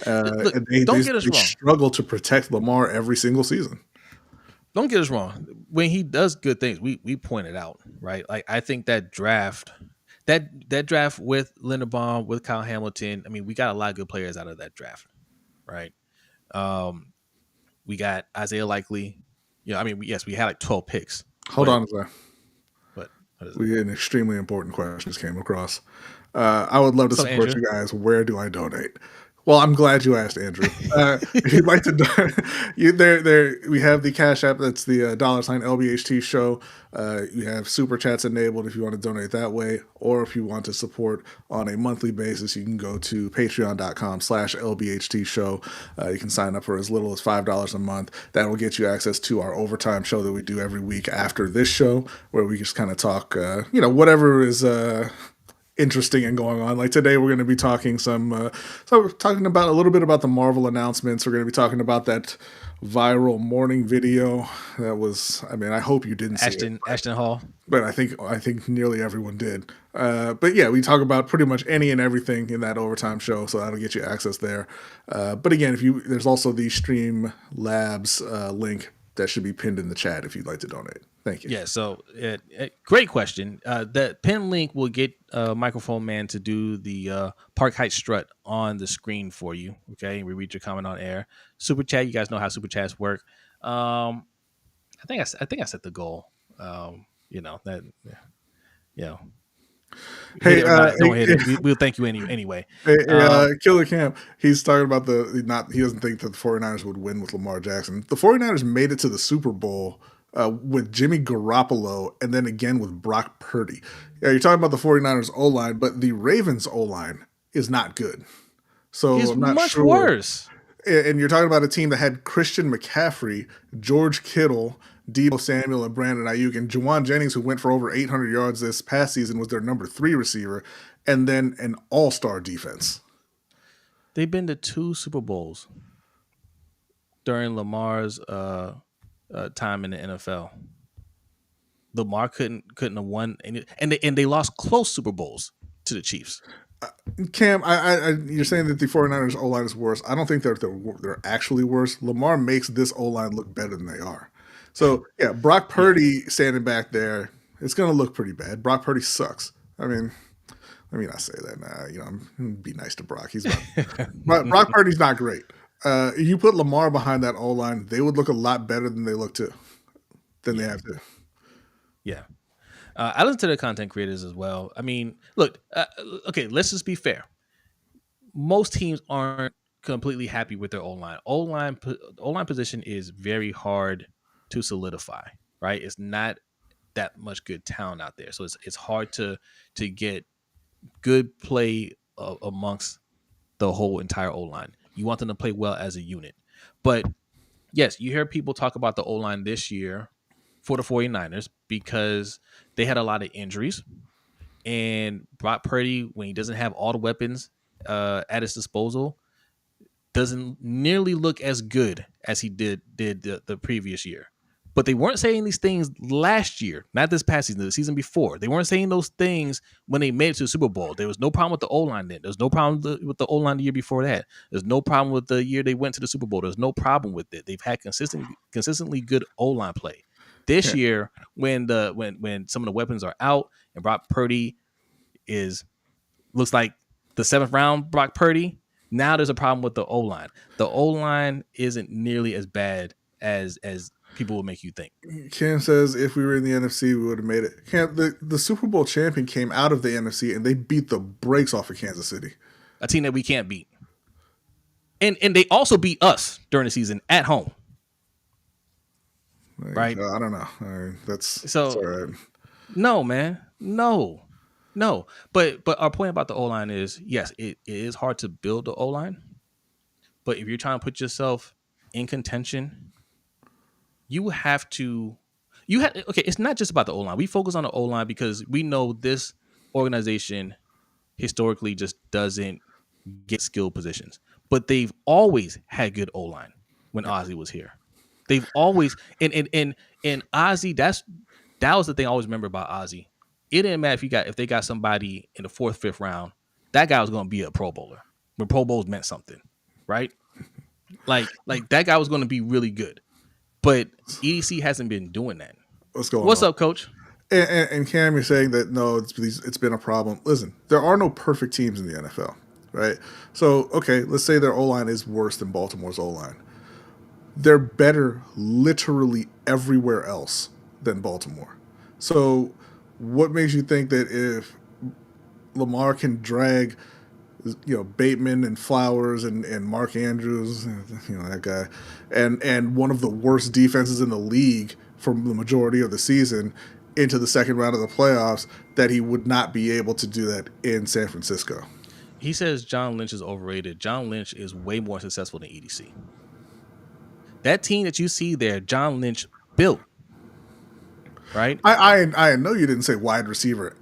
Look, they struggle to protect Lamar every single season. Don't get us wrong. When he does good things, we point it out, right? Like, I think that draft with Linderbaum, with Kyle Hamilton, I mean, we got a lot of good players out of that draft, right? We got Isaiah Likely. We had like 12 picks. Hold on, sir. What is we had an extremely important question just came across. I would love to support you guys. Where do I donate? Well, I'm glad you asked, Andrew. If you'd like to, we have the Cash App. That's the $ LBHT Show. You have super chats enabled if you want to donate that way, or if you want to support on a monthly basis, you can go to patreon.com/LBHT Show. You can sign up for as little as $5 a month. That will get you access to our overtime show that we do every week after this show, where we just kind of talk, whatever is interesting and going on. Like today, we're going to be talking so we're talking about a little bit about the Marvel announcements. We're going to be talking about that viral morning video that was. I mean, I hope you didn't see it, Ashton Hall. but I think nearly everyone did. But yeah, we talk about pretty much any and everything in that overtime show, so that'll get you access there. But again, there's also the Stream Labs link that should be pinned in the chat if you'd like to donate. Thank you. Yeah, so great question. The pin link will get Microphone Man to do the Park Heights strut on the screen for you. Okay, we read your comment on air. Super chat, you guys know how super chats work. I think I set the goal. You know that. You know, hit Hey, it or not, don't hit it. We'll thank you anyway. Killer Camp, he's talking about he doesn't think that the 49ers would win with Lamar Jackson. The 49ers made it to the Super Bowl with Jimmy Garoppolo and then again with Brock Purdy. Yeah, you're talking about the 49ers O-line, but the Ravens O-line is not good. So It's I'm not much sure. worse. And you're talking about a team that had Christian McCaffrey, George Kittle, Deebo Samuel, and Brandon Ayuk, and Juwan Jennings, who went for over 800 yards this past season, was their number 3 receiver, and then an all-star defense. They've been to 2 Super Bowls during Lamar's time in the NFL. Lamar couldn't have won, and they lost close Super Bowls to the Chiefs. Cam, you're saying that the 49ers O-line is worse. I don't think they're actually worse. Lamar makes this O-line look better than they are. So, yeah, Brock Purdy standing back there, it's going to look pretty bad. Brock Purdy sucks. I mean, let me not say that. I'm be nice to Brock. But Brock Purdy's not great. You put Lamar behind that O-line, they would look a lot better than they have to. Yeah. I listen to the content creators as well. I mean, look, okay, let's just be fair. Most teams aren't completely happy with their O-line. O-line position is very hard to solidify, right? It's not that much good talent out there. So it's hard to get good play amongst the whole entire O-line. You want them to play well as a unit. But yes, you hear people talk about the O-line this year for the 49ers because they had a lot of injuries. And Brock Purdy, when he doesn't have all the weapons at his disposal, doesn't nearly look as good as he did the previous year. But they weren't saying these things last year, not this past season, the season before. They weren't saying those things when they made it to the Super Bowl. There was no problem with the O-line then. There's no problem with the O-line the year before that. There's no problem with the year they went to the Super Bowl. There's no problem with it. They've had consistently good O-line play. This year, when some of the weapons are out and Brock Purdy looks like the 7th round Brock Purdy, now there's a problem with the O-line. The O-line isn't nearly as bad as people will make you think. Cam says if we were in the NFC, we would have made it. Cam, the Super Bowl champion came out of the NFC and they beat the brakes off of Kansas City, a team that we can't beat. And they also beat us during the season at home. Right? I don't know. That's all right. No, man. No. But our point about the O-line is, yes, it is hard to build the O-line. But if you're trying to put yourself in contention, okay, it's not just about the O-line. We focus on the O-line because we know this organization historically just doesn't get skilled positions. But they've always had good O-line when Ozzie was here. They've always and Ozzie, that was the thing I always remember about Ozzie. It didn't matter if they got somebody in the 4th, 5th round, that guy was going to be a Pro Bowler when Pro Bowls meant something, right? Like that guy was going to be really good. But EDC hasn't been doing that. What's up, Coach? And Cam, you're saying that no, it's been a problem. Listen, there are no perfect teams in the NFL, right? So okay, let's say their O-line is worse than Baltimore's O-line. They're better literally everywhere else than Baltimore. So what makes you think that if Lamar can drag, Bateman and Flowers and Mark Andrews, that guy, and one of the worst defenses in the league for the majority of the season into the 2nd round of the playoffs, that he would not be able to do that in San Francisco? He says John Lynch is overrated. John Lynch is way more successful than EDC. That team that you see there, John Lynch built, right? I know you didn't say wide receiver,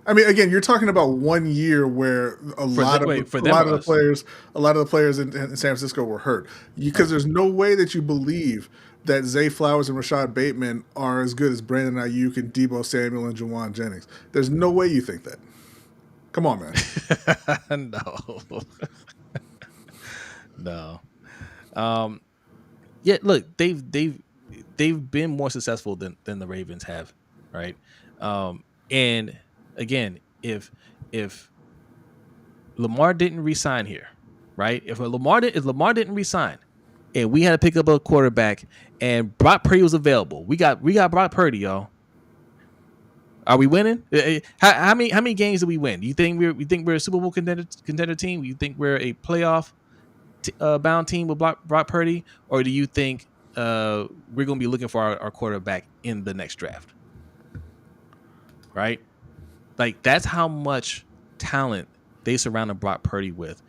I mean, again, you're talking about 1 year where a lot of for them or us? a lot of the players in San Francisco were hurt. Because there's no way that you believe that Zay Flowers and Rashad Bateman are as good as Brandon Ayuk and Debo Samuel and Jawan Jennings. There's no way you think that. Come on, man. No. Yeah, look, they've been more successful than the Ravens have, right? And again, if Lamar didn't resign here, right? If Lamar didn't resign, and we had to pick up a quarterback, and Brock Purdy was available, we got Brock Purdy, y'all. Are we winning? How many games do we win? Do you think we're a Super Bowl contender team? Do you think we're a playoff bound team with Brock Purdy, or do you think we're going to be looking for our quarterback in the next draft? Right? Like, that's how much talent they surrounded Brock Purdy with.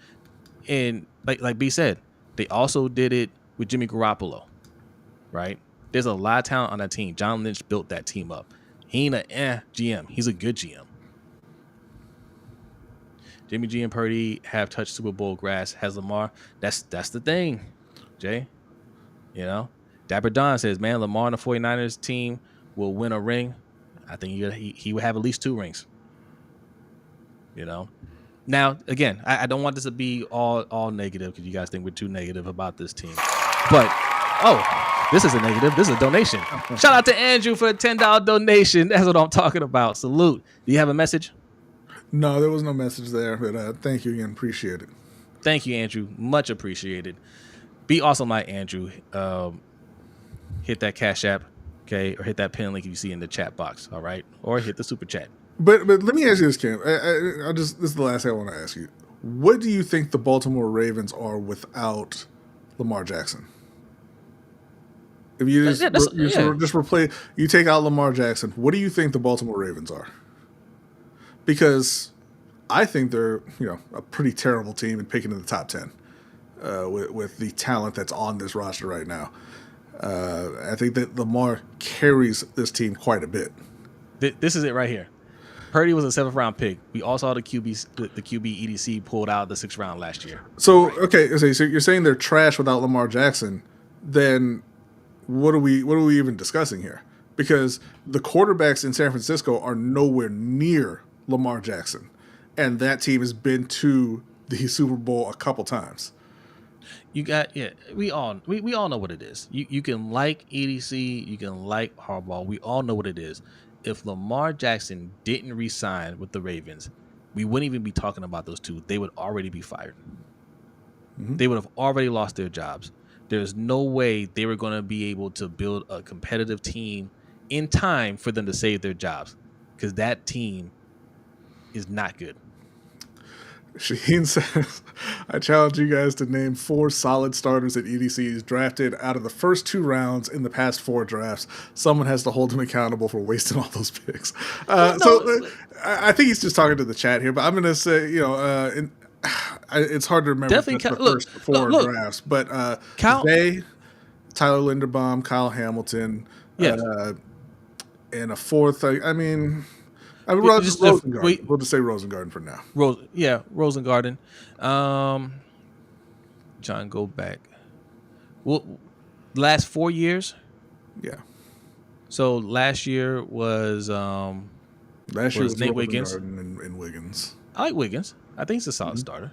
And like B said, they also did it with Jimmy Garoppolo, right? There's a lot of talent on that team. John Lynch built that team up. He ain't a GM. He's a good GM. Jimmy G and Purdy have touched Super Bowl grass. Has Lamar? That's the thing, Jay. You know, Dapper Don says, man, Lamar and the 49ers team will win a ring. I think he would have at least 2 rings. You know, now again, I don't want this to be all negative because you guys think we're too negative about this team. But this is a negative. This is a donation. Shout out to Andrew for a $10 donation. That's what I'm talking about. Salute. Do you have a message? No, there was no message there, but thank you again. Appreciate it. Thank you, Andrew. Much appreciated. Be awesome like Andrew. Hit that Cash App, okay, or hit that pin link you see in the chat box, all right? Or hit the super chat. But let me ask you this, Cam. This is the last thing I want to ask you. What do you think the Baltimore Ravens are without Lamar Jackson? If you just replace, you take out Lamar Jackson, what do you think the Baltimore Ravens are? Because I think they're, a pretty terrible team and picking in the top 10 with the talent that's on this roster right now. I think that Lamar carries this team quite a bit. This is it right here. Purdy was a 7th round pick. We all saw the QB EDC pulled out the 6th round last year. So okay, so you're saying they're trash without Lamar Jackson? Then what are we even discussing here? Because the quarterbacks in San Francisco are nowhere near Lamar Jackson, and that team has been to the Super Bowl a couple times. We all know what it is. You can like EDC, you can like Harbaugh. We all know what it is. If Lamar Jackson didn't re-sign with the Ravens, we wouldn't even be talking about those two. They would already be fired. Mm-hmm. They would have already lost their jobs. There's no way they were going to be able to build a competitive team in time for them to save their jobs, because that team is not good. Shaheen says, I challenge you guys to name 4 solid starters that EDC's drafted out of the first 2 rounds in the past 4 drafts. Someone has to hold them accountable for wasting all those picks. I think he's just talking to the chat here, but I'm going to say, it's hard to remember the first 4 drafts, but Zay, Tyler Linderbaum, Kyle Hamilton, and a 4th, Rosengarten. We'll just say Rosengarten for now. Rosengarten. John, go back. Well, last 4 years. Yeah. So last year was Nate Wiggins and Wiggins. I like Wiggins. I think he's a solid starter.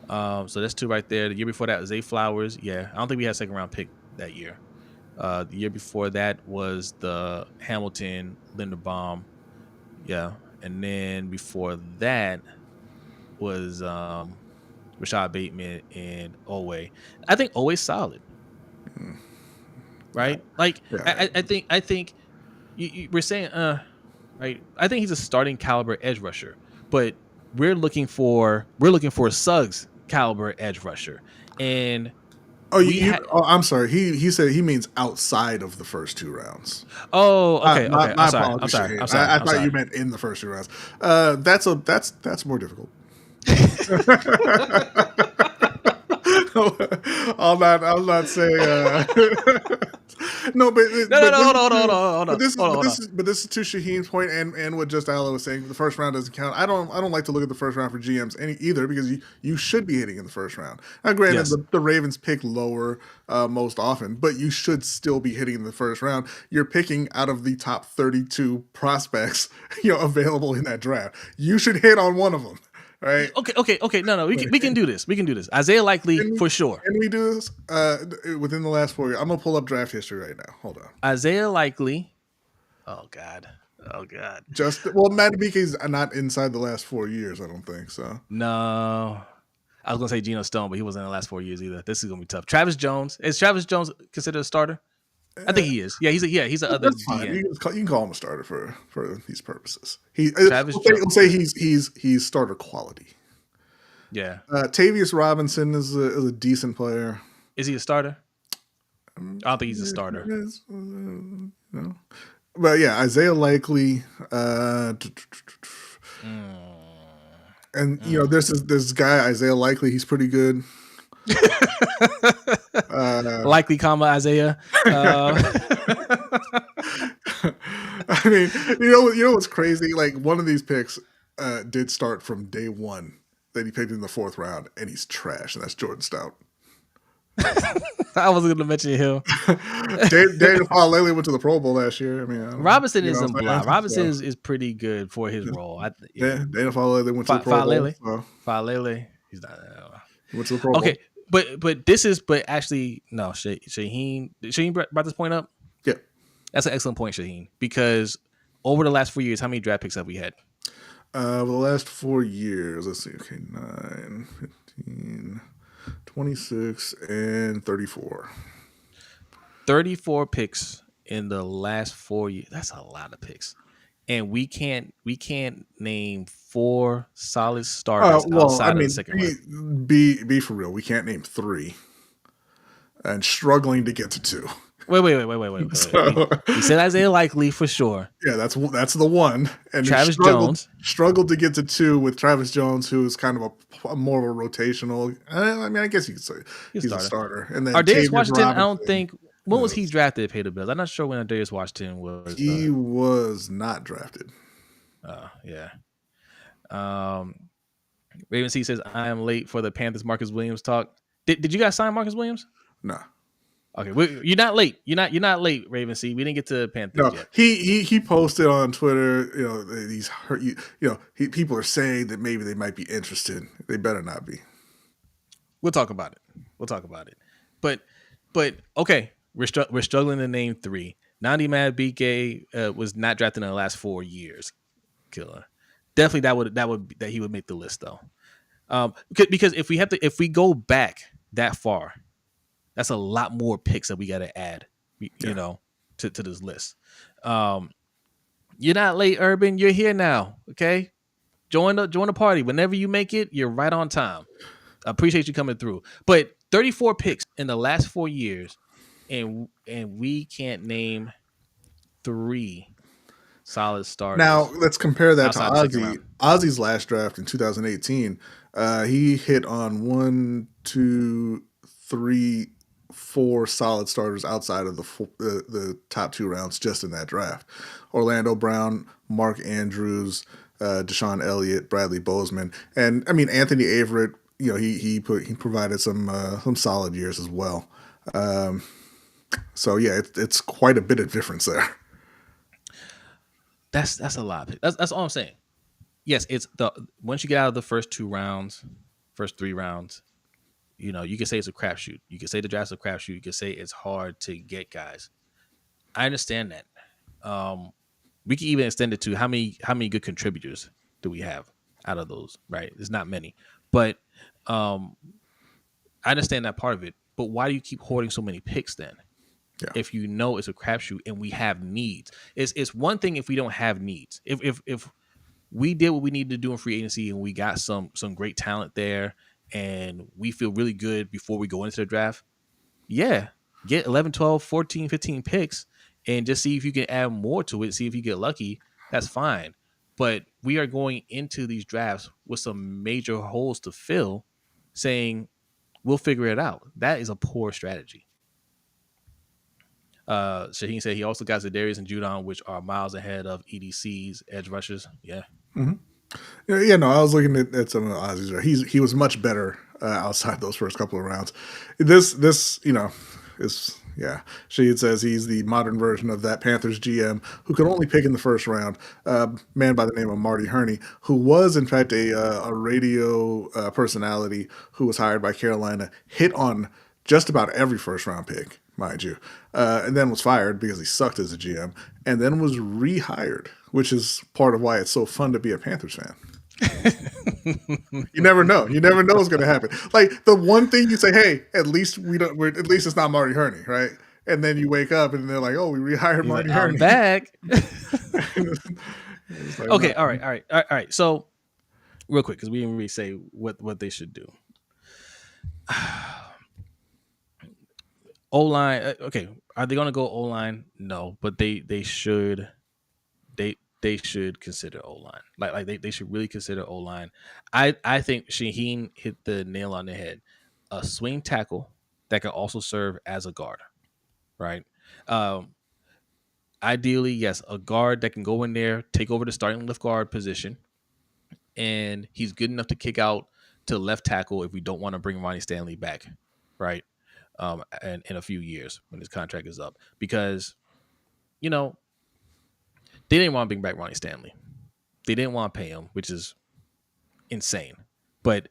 So that's 2 right there. The year before that was Zay Flowers. Yeah, I don't think we had a 2nd round pick that year. The year before that was the Hamilton, Linderbaum. Yeah, and then before that was Rashad Bateman and Owe. I think Owe's solid, right? Like I think we're saying right. I think he's a starting caliber edge rusher, but we're looking for Suggs caliber edge rusher, and. I'm sorry. He said he means outside of the first 2 rounds. Oh, okay. My I'm sorry. I thought you meant in the first 2 rounds. That's more difficult. I'm not saying. No, but No, but no, this hold on, is hold on, hold to, on, hold but on, this is hold on, but hold on. this is to Shaheen's point and what Just Allo was saying. The first round doesn't count. I don't like to look at the first round for GMs either because you should be hitting in the first round. Now, granted, Yes. the Ravens pick lower most often, but you should still be hitting in the first round. You're picking out of the top 32 prospects available in that draft. You should hit on one of them, right? Okay. No. We can do this. We can do this. Isaiah Likely Can we, for sure. can we do this within the last 4 years? I'm gonna pull up draft history right now. Hold on. Isaiah Likely. Oh God. Matt is not inside the last 4 years. I don't think so. No. I was gonna say Geno Stone, but he wasn't in the last 4 years either. This is gonna be tough. Travis Jones. Is Travis Jones considered a starter? I think he is. Yeah, he's the other That's fine. DN. You can call him a starter for these purposes. Travis We'll say he's starter quality. Yeah. Tavius Robinson is a decent player. Is he a starter? I don't think he's a starter. No. But yeah, Isaiah Likely, and there's this guy Isaiah Likely. He's pretty good. Likely, Isaiah. I mean, you know what's crazy? Like one of these picks did start from day one that he picked in the 4th round, and he's trash, and that's Jordan Stout. I wasn't going to mention him. Daniel Falele went to the Pro Bowl last year. I mean, Robinson isn't blind. Robinson is pretty good for his role. Daniel Falele went to the Pro Bowl. Falele, he's not. He went to the Pro Bowl. Okay, but actually no. Shaheen brought this point up. Yeah, that's an excellent point, Shaheen. Because over the last 4 years, how many draft picks have we had? For the last 4 years, let's see. Okay, 9, 15, 26, and 34. 34 picks in the last 4 years. That's a lot of picks. And we can't name 4 solid starters outside of the second round. Be for real. We can't name 3. And struggling to get to 2. Wait. So, we said Isaiah Likely for sure. Yeah, that's the one. And Travis Jones struggled to get to 2 with Travis Jones, who is kind of a more of a rotational. I mean, I guess you could say he's a starter. And then Ardaeus Washington, I don't think. When was he drafted? Pay the bills. I'm not sure when Ardaeus Washington was. He was not drafted. Yeah. Raven C says I am late for the Panthers Marcus Williams talk. Did you guys sign Marcus Williams? No. Okay, you're not late. You're not late, Raven C. We didn't get to Panthers yet. He posted on Twitter. He's hurt. People are saying that maybe they might be interested. They better not be. We'll talk about it. But okay, we're struggling to name 3. Nandi Madubuike was not drafted in the last 4 years. Killer. Definitely that he would make the list though. Because if we go back that far, that's a lot more picks that we got to add, to this list. You're not late, Urban. You're here now. Okay, join the party. Whenever you make it, you're right on time. I appreciate you coming through. But 34 picks in the last 4 years, and we can't name 3 solid starters. Now let's compare that to Ozzy. Ozzy's last draft in 2018, he hit on 1, 2, 3, 4 solid starters outside of the top 2 rounds just in that draft. Orlando Brown, Mark Andrews, Deshaun Elliott, Bradley Bozeman, and I mean Anthony Averett. He provided some solid years as well. So yeah, it's quite a bit of difference there. That's a lot. That's all I'm saying. Yes, it's once you get out of the first 2 rounds, first 3 rounds. You can say it's a crapshoot. You can say the draft's a crapshoot. You can say it's hard to get guys. I understand that. We can even extend it to how many good contributors do we have out of those, right? There's not many. But I understand that part of it. But why do you keep hoarding so many picks then? Yeah. If you know it's a crapshoot and we have needs. It's one thing if we don't have needs. If we did what we needed to do in free agency and we got some great talent there, and we feel really good before we go into the draft, yeah, get 11, 12, 14, 15 picks and just see if you can add more to it, see if you get lucky. That's fine. But we are going into these drafts with some major holes to fill, saying we'll figure it out. That is a poor strategy. Shaheen said he also got Zadarius and Judon, which are miles ahead of EDC's edge rushers. Yeah. Yeah, no, I was looking at some of the Aussies. He was much better outside those first couple of rounds. This is yeah. Sheed says he's the modern version of that Panthers GM who could only pick in the first round. Man by the name of Marty Herney, who was in fact a radio personality who was hired by Carolina, hit on just about every first round pick, mind you, and then was fired because he sucked as a GM, and then was rehired, which is part of why it's so fun to be a Panthers fan. You never know. You never know what's going to happen. Like the one thing you say, "Hey, at least at least it's not Marty Herney, right?" And then you wake up and they're like, "Oh, we rehired Marty Herney." I'm back. Like, okay, no. all right. So, real quick, because we didn't really say what they should do. O-line, okay. Are they going to go O-line? No, but they should. They should consider O-line. Like they should really consider O-line. I think Shaheen hit the nail on the head. A swing tackle that can also serve as a guard, right? Ideally, yes, a guard that can go in there, take over the starting left guard position, and he's good enough to kick out to left tackle if we don't want to bring Ronnie Stanley back, right? And in a few years when his contract is up, because they didn't want to bring back Ronnie Stanley. They didn't want to pay him, which is insane. But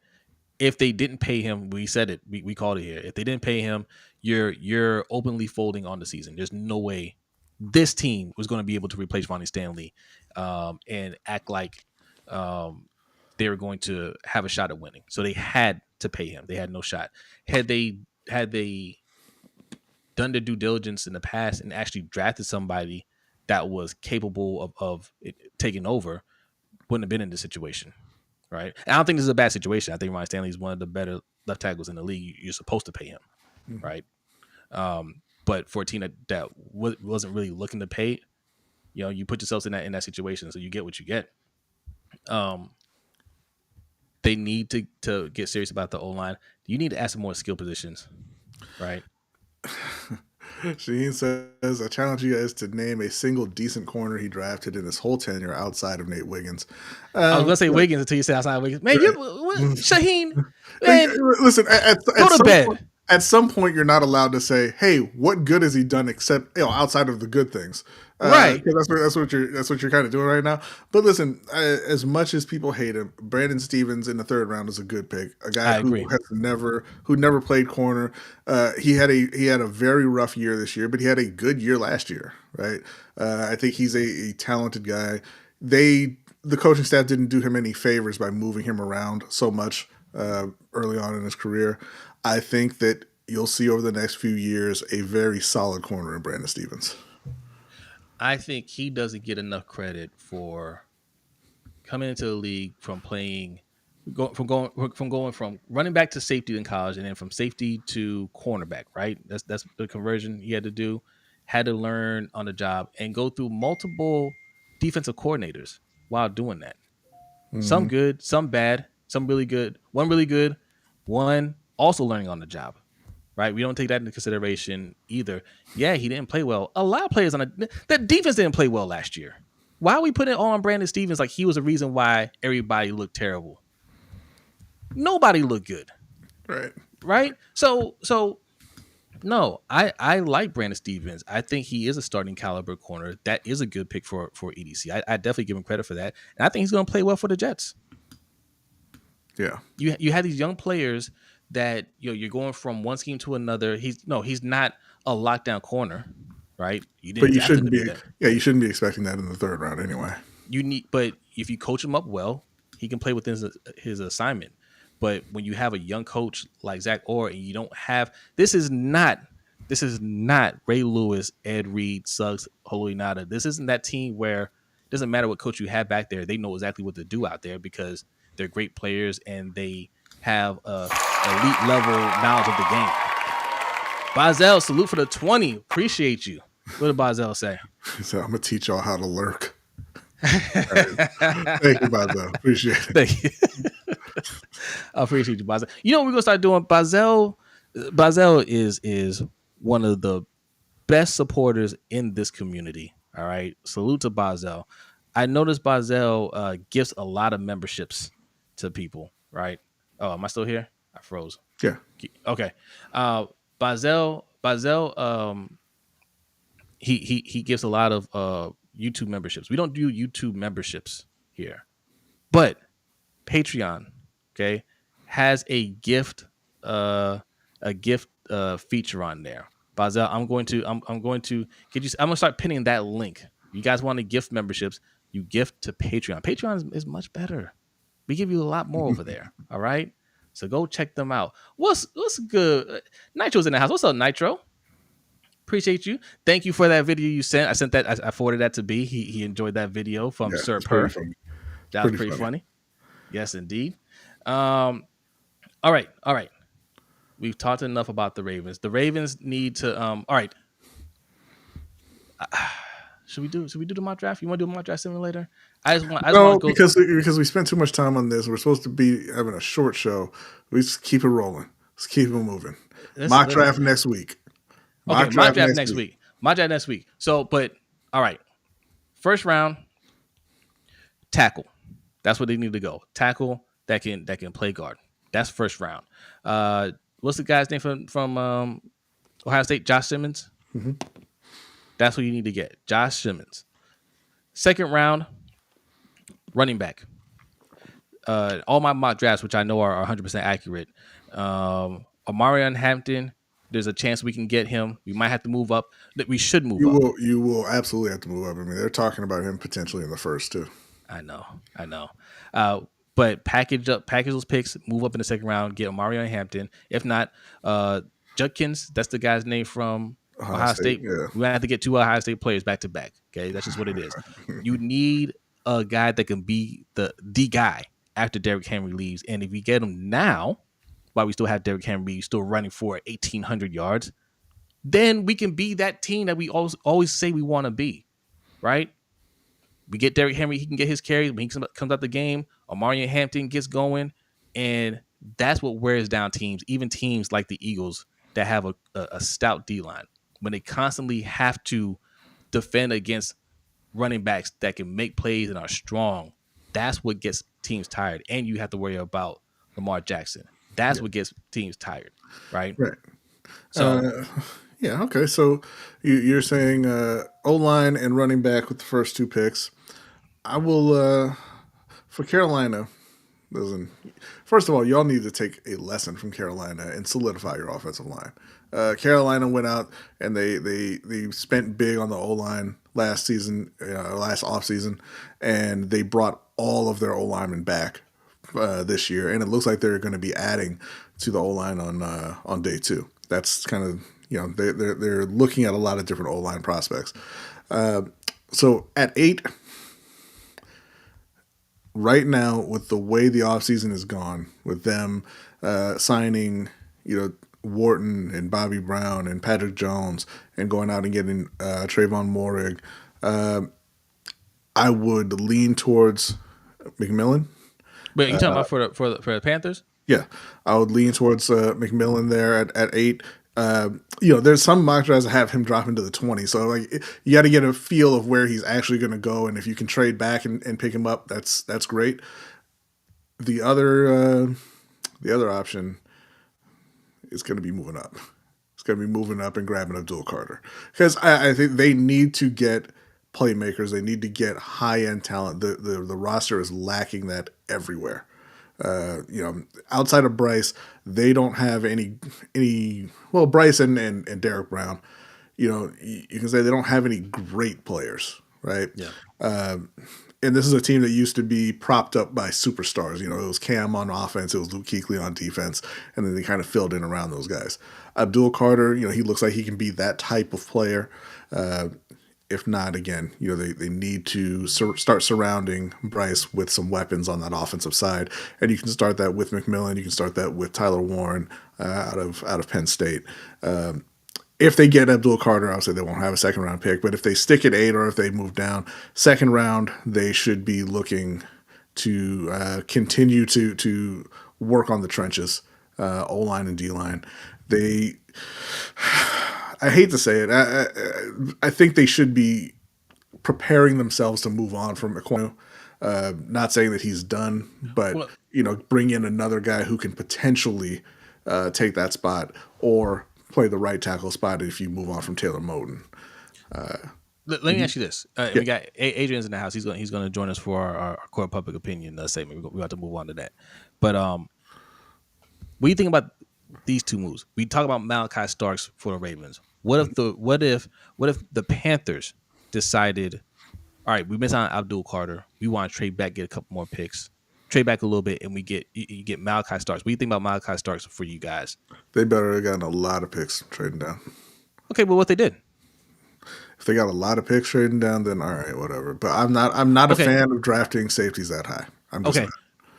if they didn't pay him, we said it, we called it here. If they didn't pay him, you're openly folding on the season. There's no way this team was going to be able to replace Ronnie Stanley and act like they were going to have a shot at winning. So they had to pay him. They had no shot. Had they done their due diligence in the past and actually drafted somebody that was capable of taking over, wouldn't have been in this situation, right? And I don't think this is a bad situation. I think Ronnie Stanley is one of the better left tackles in the league. You're supposed to pay him, right? But for a team that wasn't really looking to pay, you put yourselves in that situation, so you get what you get. They need to get serious about the O-line. You need to add some more skill positions, right? Shaheen says, I challenge you guys to name a single decent corner he drafted in his whole tenure outside of Nate Wiggins. I was going to say Wiggins until you said outside of Wiggins. Man, Shaheen, man, listen, go to bed. At some point, you're not allowed to say, "Hey, what good has he done except outside of the good things?" Right. That's what you're kind of doing right now. But listen, as much as people hate him, Brandon Stevens in the third round is a good pick. A guy who never played corner. He had a very rough year this year, but he had a good year last year, right? I think he's a talented guy. The coaching staff didn't do him any favors by moving him around so much early on in his career. I think that you'll see over the next few years a very solid corner in Brandon Stevens. I think he doesn't get enough credit for coming into the league from going from running back to safety in college, and then from safety to cornerback. Right, that's the conversion he had to do. Had to learn on the job and go through multiple defensive coordinators while doing that. Mm-hmm. Some good, some bad, some really good. One really good, one also learning on the job. Right, we don't take that into consideration either. Yeah, he didn't play well. A lot of players that defense didn't play well last year. Why are we putting it all on Brandon Stevens like he was the reason why everybody looked terrible? Nobody looked good. Right. So no, I like Brandon Stevens. I think he is a starting caliber corner. That is a good pick for EDC. I definitely give him credit for that, and I think he's going to play well for the Jets. Yeah, you have these young players that you're going from one scheme to another. He's not a lockdown corner, right? But you shouldn't be. Yeah, you shouldn't be expecting that in the third round anyway. But if you coach him up well, he can play within his assignment. But when you have a young coach like Zach Orr, and you don't have this is not Ray Lewis, Ed Reed, Suggs, Holinata. This isn't that team where it doesn't matter what coach you have back there. They know exactly what to do out there because they're great players and they have elite level knowledge of the game. Bazel, salute for the 20. Appreciate you. What did Bazel say? He said, I'm going to teach y'all how to lurk. Thank you, Bazel. Appreciate it. Thank you. I appreciate you, Bazel. You know what we're going to start doing? Bazel is one of the best supporters in this community. All right. Salute to Bazel. I noticed Bazel gives a lot of memberships to people, right? Oh, am I still here? I froze. Yeah. Okay. Bazel, he gives a lot of YouTube memberships. We don't do YouTube memberships here, but Patreon, okay, has a gift feature on there. Bazel, I'm going to get you. I'm gonna start pinning that link. You guys want to gift memberships? You gift to Patreon. Patreon is much better. We give you a lot more over there. All right, so go check them out. What's good? Nitro's in the house. What's up, Nitro? Appreciate you. Thank you for that video you sent. I sent that. I forwarded that to B. He enjoyed that video from Yeah, Sir it's pretty Per. funny. That was pretty funny. Yes, indeed. All right. We've talked enough about the Ravens. The Ravens need to. All right. Should we do the mock draft? You want to do a mock draft simulator? I just want to go because we spent too much time on this. We're supposed to be having a short show. We just keep it rolling. Let's keep it moving. Mock draft next week. Mock draft next week. Mock draft next week. So, but all right. First round, tackle. That's what they need to go. Tackle that can play guard. That's first round. What's the guy's name from Ohio State? Josh Simmons. Mm-hmm. That's what you need to get. Josh Simmons. Second round, running back. All my mock drafts, which I know are 100% accurate. Omarion Hampton. There's a chance we can get him. We might have to move up. We should move up. You will absolutely have to move up. I mean, they're talking about him potentially in the first too. I know. But package those picks, move up in the second round, get Omarion Hampton. If not, Judkins, that's the guy's name from Ohio State. Yeah. We might have to get 2 Ohio State players back to back. Okay, that's just what it is. You need a guy that can be the guy after Derrick Henry leaves, and if you get him now, while we still have Derrick Henry still running for 1,800 yards, then we can be that team that we always say we want to be, right? We get Derrick Henry, he can get his carries. When he comes out the game, Omarion Hampton gets going, and that's what wears down teams, even teams like the Eagles that have a stout D-line. When they constantly have to defend against running backs that can make plays and are strong, that's what gets teams tired. And you have to worry about Lamar Jackson. That's what gets teams tired, right? Right. So, yeah, okay. So you're saying O-line and running back with the first 2 picks. I will, for Carolina, first of all, y'all need to take a lesson from Carolina and solidify your offensive line. Carolina went out and they spent big on the O-line last season, last offseason, and they brought all of their O-linemen back this year, and it looks like they're going to be adding to the O-line on day 2. That's kind of, they're looking at a lot of different O-line prospects. So at 8, right now, with the way the offseason has gone, with them signing, Wharton and Bobby Brown and Patrick Jones and going out and getting Trayvon Moehrig, I would lean towards McMillan. but you talking about for the Panthers? Yeah, I would lean towards McMillan there at 8. There's some mock drafts that have him drop into the 20, so like you got to get a feel of where he's actually going to go, and if you can trade back and pick him up, that's great. The other option is going to be moving up. It's going to be moving up and grabbing Abdul Carter, because I think they need to get playmakers. They need to get high end talent. The roster is lacking that everywhere. Outside of Bryce, they don't have any. Well, Bryce and Derek Brown, you can say they don't have any great players, right? Yeah. And this is a team that used to be propped up by superstars. It was Cam on offense, it was Luke Kuechly on defense, and then they kind of filled in around those guys. Abdul Carter, he looks like he can be that type of player. If not, again, they need to start surrounding Bryce with some weapons on that offensive side, and you can start that with McMillan. You can start that with Tyler Warren out of Penn State. If they get Abdul Carter, obviously they won't have a second round pick, but if they stick at 8 or if they move down second round, they should be looking to continue to work on the trenches, O-line and D-line. I hate to say it. I think they should be preparing themselves to move on from Equino. Not saying that he's done, but Well, bring in another guy who can potentially take that spot or play the right tackle spot if you move on from Taylor Moton. let me ask you this. Yeah. We got Adrian's in the house. He's going to join us for our core public opinion segment. We got to move on to that. But what do you think about these two moves? We talk about Malachi Starks for the Ravens. What if the Panthers decided, all right, we missed on Abdul Carter. We want to trade back, get a couple more picks, trade back a little bit, and you get Malachi Starks. What do you think about Malachi Starks for you guys? They better have gotten a lot of picks trading down. Okay, but what they did? If they got a lot of picks trading down, then all right, whatever. But I'm not a fan of drafting safeties that high. I'm just okay.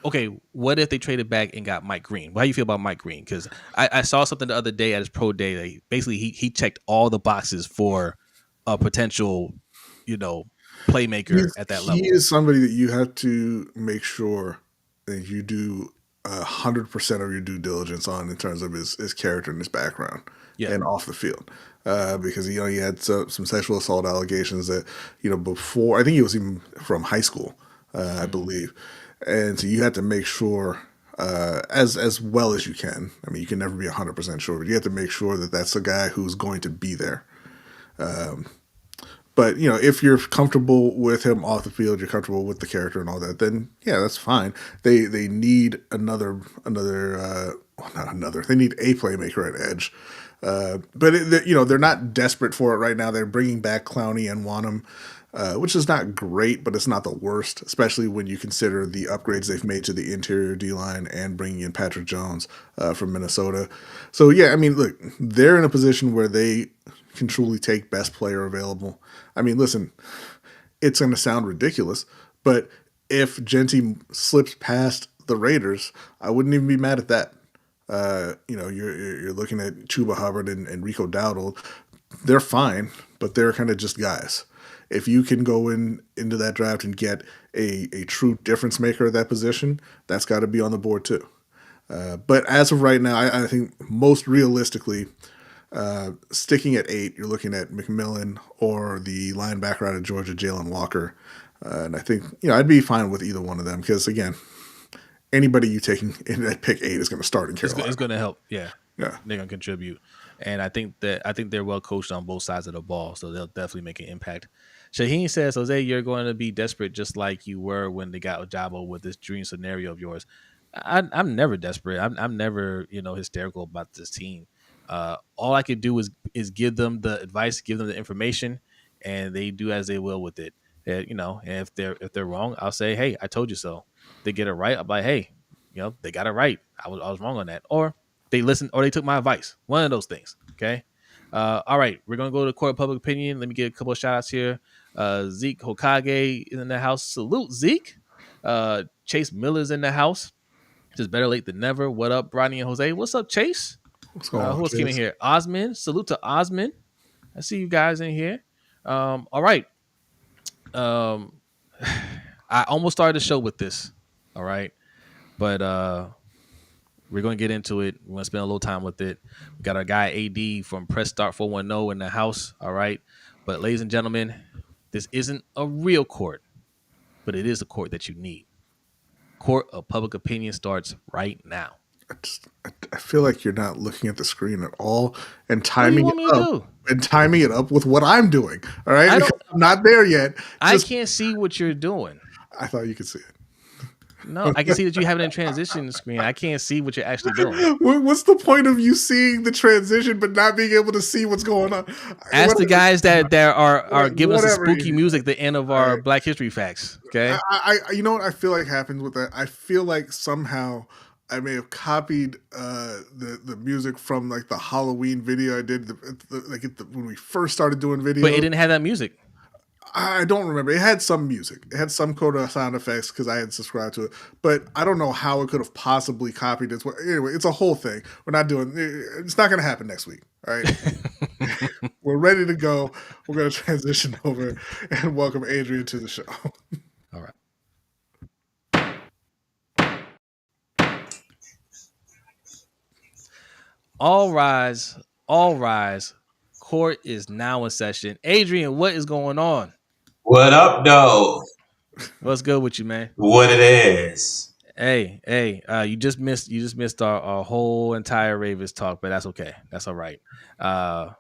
Okay, what if they traded back and got Mike Green? How do you feel about Mike Green? Because I saw something the other day at his pro day. That basically, he checked all the boxes for a potential, playmaker at that level. He is somebody that you have to make sure that you do 100% of your due diligence on in terms of his character and his background and off the field. Because he had some sexual assault allegations that before, I think he was even from high school, I believe. And so you have to make sure, as well as you can. I mean, you can never be 100% sure, but you have to make sure that that's a guy who's going to be there. But if you're comfortable with him off the field, you're comfortable with the character and all that, then yeah, that's fine. They need They need a playmaker at edge. But they're not desperate for it right now. They're bringing back Clowney and Wanham. Which is not great, but it's not the worst, especially when you consider the upgrades they've made to the interior D-line and bringing in Patrick Jones from Minnesota. So, yeah, I mean, look, they're in a position where they can truly take best player available. I mean, listen, it's going to sound ridiculous, but if Genty slips past the Raiders, I wouldn't even be mad at that. You're looking at Chuba Hubbard and Rico Dowdle. They're fine, but they're kind of just guys. If you can go into that draft and get a true difference maker at that position, that's got to be on the board too. But as of right now, I think most realistically, sticking at 8, you're looking at McMillan or the linebacker out of Georgia, Jalen Walker. And I think, I'd be fine with either one of them because, again, anybody you taking in that pick 8 is going to start in Carolina. It's going to help. Yeah. Yeah. They're going to contribute. And I think they're well coached on both sides of the ball, so they'll definitely make an impact. Shaheen says, Jose, you're going to be desperate just like you were when they got Ojabo with this dream scenario of yours. I'm never desperate. I'm never, hysterical about this team. All I could do is give them the advice, give them the information, and they do as they will with it. And, and if they're wrong, I'll say, hey, I told you so. They get it right, I'm like, hey, they got it right. I was wrong on that. Or they listened or they took my advice. One of those things. Okay. All right. We're going to go to court of public opinion. Let me get a couple of shout outs here. Zeke Hokage is in the house. Salute, Zeke. Chase Miller's in the house. Just better late than never. What up, Brodny and Jose? What's up, Chase? What's going on? Who else came in here? Osmond. Salute to Osmond. I see you guys in here. All right. I almost started the show with this. All right. But we're going to get into it. We're going to spend a little time with it. We got our guy AD from Press Start 410 in the house. All right. But ladies and gentlemen, this isn't a real court, but it is a court that you need. Court of public opinion starts right now. I feel like you're not looking at the screen at all and timing it up with what I'm doing. All right. I'm not there yet. I can't see what you're doing. I thought you could see it. No, I can see that you have it in transition screen. I can't see what you're actually doing. What's the point of you seeing the transition but not being able to see what's going on? Ask the guys that are giving us the spooky music at the end of our Black History Facts. Okay. You know what I feel like happens with that? I feel like somehow I may have copied the music from like the Halloween video I did when we first started doing videos. But it didn't have that music. I don't remember. It had some music. It had some code of sound effects because I had subscribed to it. But I don't know how it could have possibly copied it. Anyway, it's a whole thing. We're not doing. It's not going to happen next week. All right. We're ready to go. We're going to transition over and welcome Adrian to the show. All right. All rise. court is now in session. Adrian, what is going on? What up, though? What's good with you, man? What it is? Hey, you just missed our whole entire Ravens talk, but that's okay. That's all right. Uh,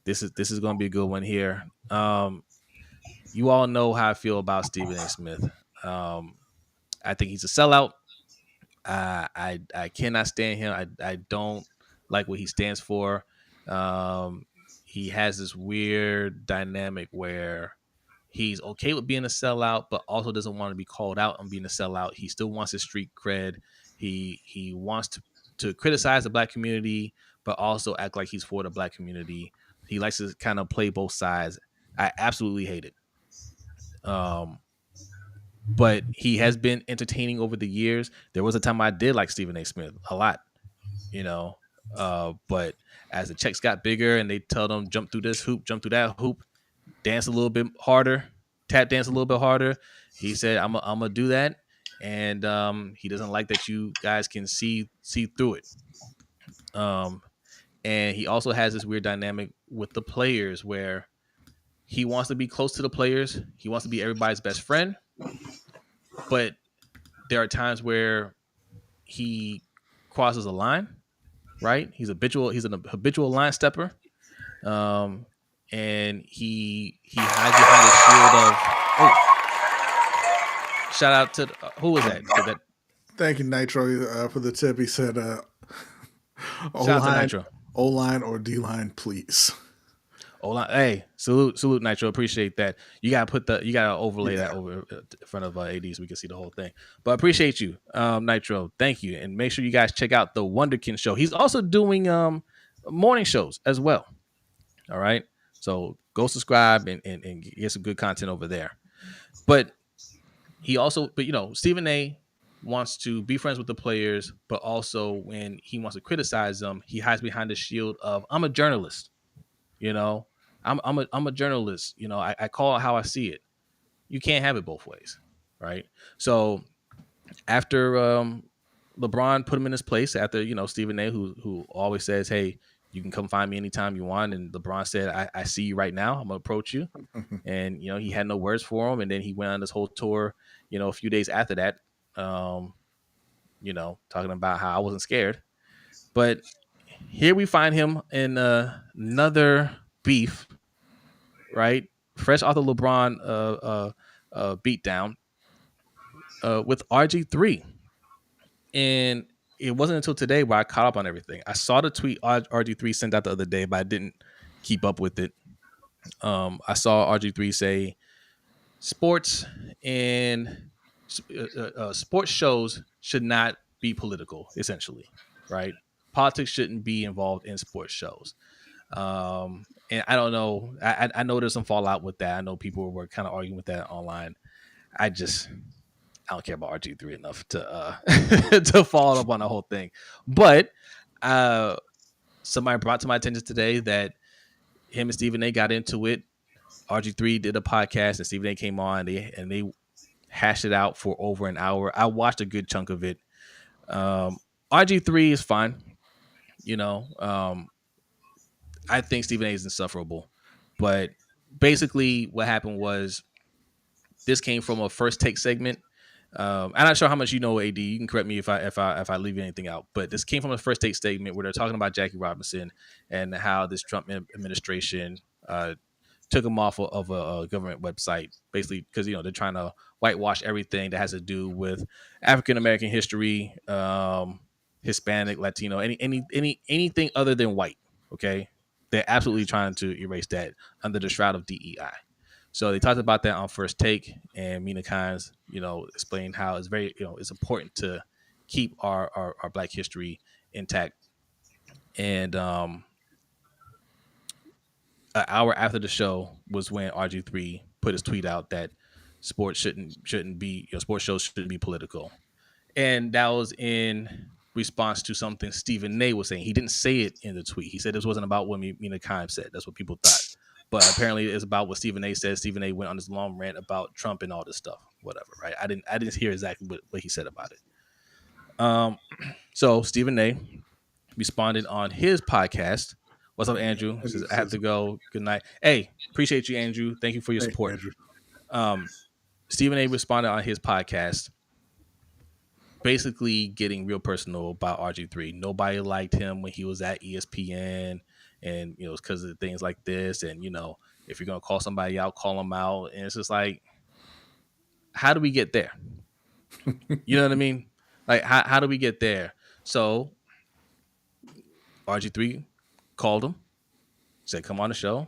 this is gonna be a good one here. You all know how I feel about Stephen A. Smith. Um, I think he's a sellout. I cannot stand him. I don't like what he stands for. Um, he has this weird dynamic where he's okay with being a sellout, but also doesn't want to be called out on being a sellout. He still wants his street cred. He wants to criticize the black community, but also act like he's for the black community. He likes to kind of play both sides. I absolutely hate it. But he has been entertaining over the years. There was a time I did like Stephen A. Smith a lot, you know. But as the checks got bigger and they tell them jump through this hoop, jump through that hoop, dance a little bit harder, tap dance a little bit harder, he said, "I'm gonna do that," and he doesn't like that you guys can see through it. Um, and he also has this weird dynamic with the players where he wants to be close to the players. He wants to be everybody's best friend, but there are times where he crosses a line, right? He's an habitual line stepper. And he hides behind the shield of shout out to who was that? That Thank you, Nitro, for the tip. He said, shout out to Nitro. O-line or D-line, please. O-line, hey, salute Nitro. Appreciate that. You gotta overlay that over in front of AD so we can see the whole thing. But appreciate you, Nitro. Thank you, and make sure you guys check out the Wonderkin show. He's also doing morning shows as well. All right, so go subscribe and get some good content over there. But Stephen A. wants to be friends with the players, but also when he wants to criticize them, he hides behind the shield of I'm a journalist. You know, I'm a journalist. You know, I call it how I see it. You can't have it both ways, right? So after LeBron put him in his place, after Stephen A. who always says, "Hey, you can come find me anytime you want," and LeBron said, "I see you right now. I'm gonna approach you," and he had no words for him, and then he went on this whole tour. A few days after that, talking about how I wasn't scared, but here we find him in another beef, right? Fresh off the LeBron beatdown with RG3. And it wasn't until today where I caught up on everything. I saw the tweet RG3 sent out the other day, but I didn't keep up with it. I saw RG3 say sports and sports shows should not be political, essentially, right? Politics shouldn't be involved in sports shows. And I don't know. I know there's some fallout with that. I know people were kind of arguing with that online. I don't care about RG3 enough to to follow up on the whole thing. But somebody brought to my attention today that him and Stephen A. got into it. RG3 did a podcast and Stephen A. came on and they hashed it out for over an hour. I watched a good chunk of it. RG3 is fine. I think Stephen A. is insufferable. But basically what happened was this came from a first take segment. I'm not sure how much you know, AD. You can correct me if I leave anything out. But this came from a first take statement where they're talking about Jackie Robinson and how this Trump administration took him off of a government website, basically because they're trying to whitewash everything that has to do with African American history, Hispanic, Latino, anything other than white. Okay, they're absolutely trying to erase that under the shroud of DEI. So they talked about that on First Take, and Mina Kimes, explained how it's very, it's important to keep our Black history intact. And an hour after the show was when RG3 put his tweet out that sports shouldn't be, sports shows shouldn't be political, and that was in response to something Stephen A. was saying. He didn't say it in the tweet. He said this wasn't about what Mina Kimes said. That's what people thought. But apparently it's about what Stephen A. said. Stephen A. went on this long rant about Trump and all this stuff, whatever, right? I didn't hear exactly what he said about it. So Stephen A. responded on his podcast What's up, Andrew? And Says he I have says, to go. Good night. Hey, appreciate you, Andrew. Thank you for your "Hey, support. Andrew." Stephen A. responded on his podcast, basically getting real personal about RG3. Nobody liked him when he was at ESPN, and it's because of things like this. And if you're gonna call somebody out, call them out. And it's just like, how do we get there? You know what I mean? Like, how do we get there? So RG3 called him, said, "Come on the show,"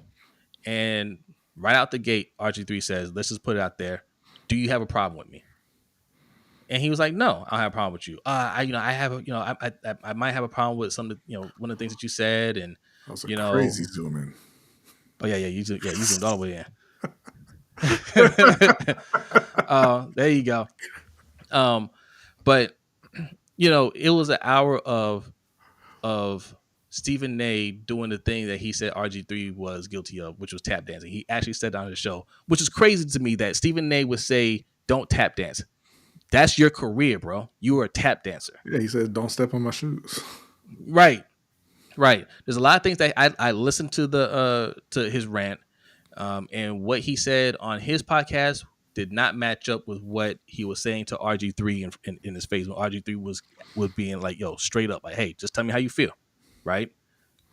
and right out the gate, RG3 says, "Let's just put it out there. Do you have a problem with me?" And he was like, "No, I don't have a problem with you. I have, I might have a problem with some, one of the things that you said, and That was a you know, crazy zoom in. oh yeah, you zoomed all the way in. There you go. But it was an hour of Stephen A. doing the thing that he said RG3 was guilty of, which was tap dancing. He actually said on the show, which is crazy to me that Stephen A. would say, "Don't tap dance." That's your career, bro. You are a tap dancer. Yeah, he said, "Don't step on my shoes." Right. Right. There's a lot of things that I listened to to his rant, and what he said on his podcast did not match up with what he was saying to RG3 in his face when RG3 was being like, "Yo, straight up, like, hey, just tell me how you feel," right?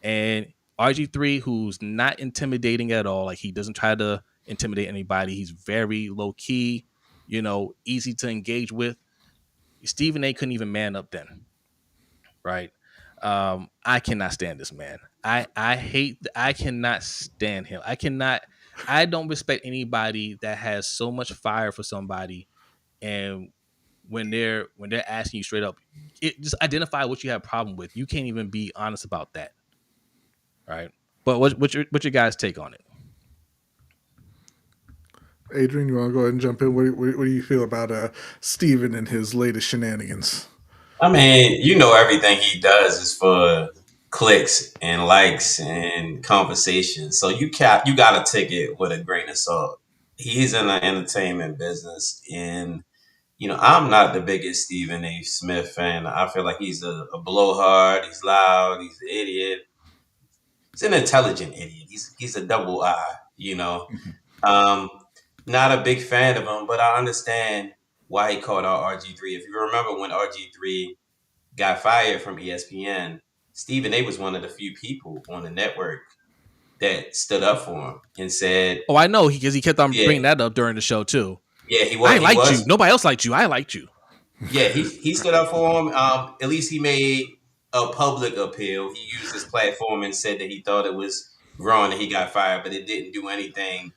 And RG3, who's not intimidating at all, like he doesn't try to intimidate anybody. He's very low key, easy to engage with. Stephen A. couldn't even man up then, right? I cannot stand this man. I cannot stand him. I don't respect anybody that has so much fire for somebody, and when they're asking you straight up, just identify what you have a problem with. You can't even be honest about that, right? But what's your guys' take on it? Adrian, you want to go ahead and jump in? What do you feel about Steven and his latest shenanigans? I mean, everything he does is for clicks and likes and conversation. So you got to take it with a grain of salt. He's in the entertainment business, and I'm not the biggest Stephen A. Smith fan. I feel like he's a blowhard. He's loud. He's an idiot. He's an intelligent idiot. He's a double I. Um, Not a big fan of him, but I understand why he called out RG3. If you remember when RG3 got fired from ESPN, Stephen A. was one of the few people on the network that stood up for him and said, Oh, I know, because he kept on "Yeah, bringing that up during the show too. yeah, I he liked you. was, Nobody else liked you. I liked you. yeah, he stood up for him. At least he made a public appeal. He used his platform and said that he thought it was wrong that he got fired, but it didn't do anything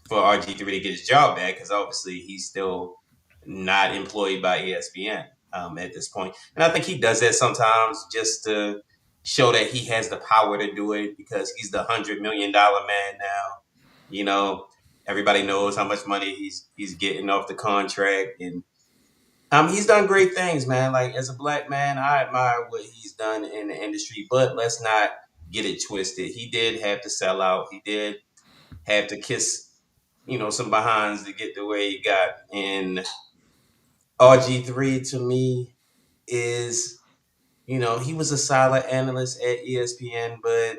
for RG3 to get his job back because obviously he's still not employed by ESPN at this point. And I think he does that sometimes just to show that he has the power to do it because he's the $100 million man now. Everybody knows how much money he's getting off the contract, and he's done great things, man. Like as a black man, I admire what he's done in the industry, but let's not get it twisted. He did have to sell out. He did have to kiss some behinds to get the way he got. And RG3 to me is, he was a solid analyst at ESPN, but,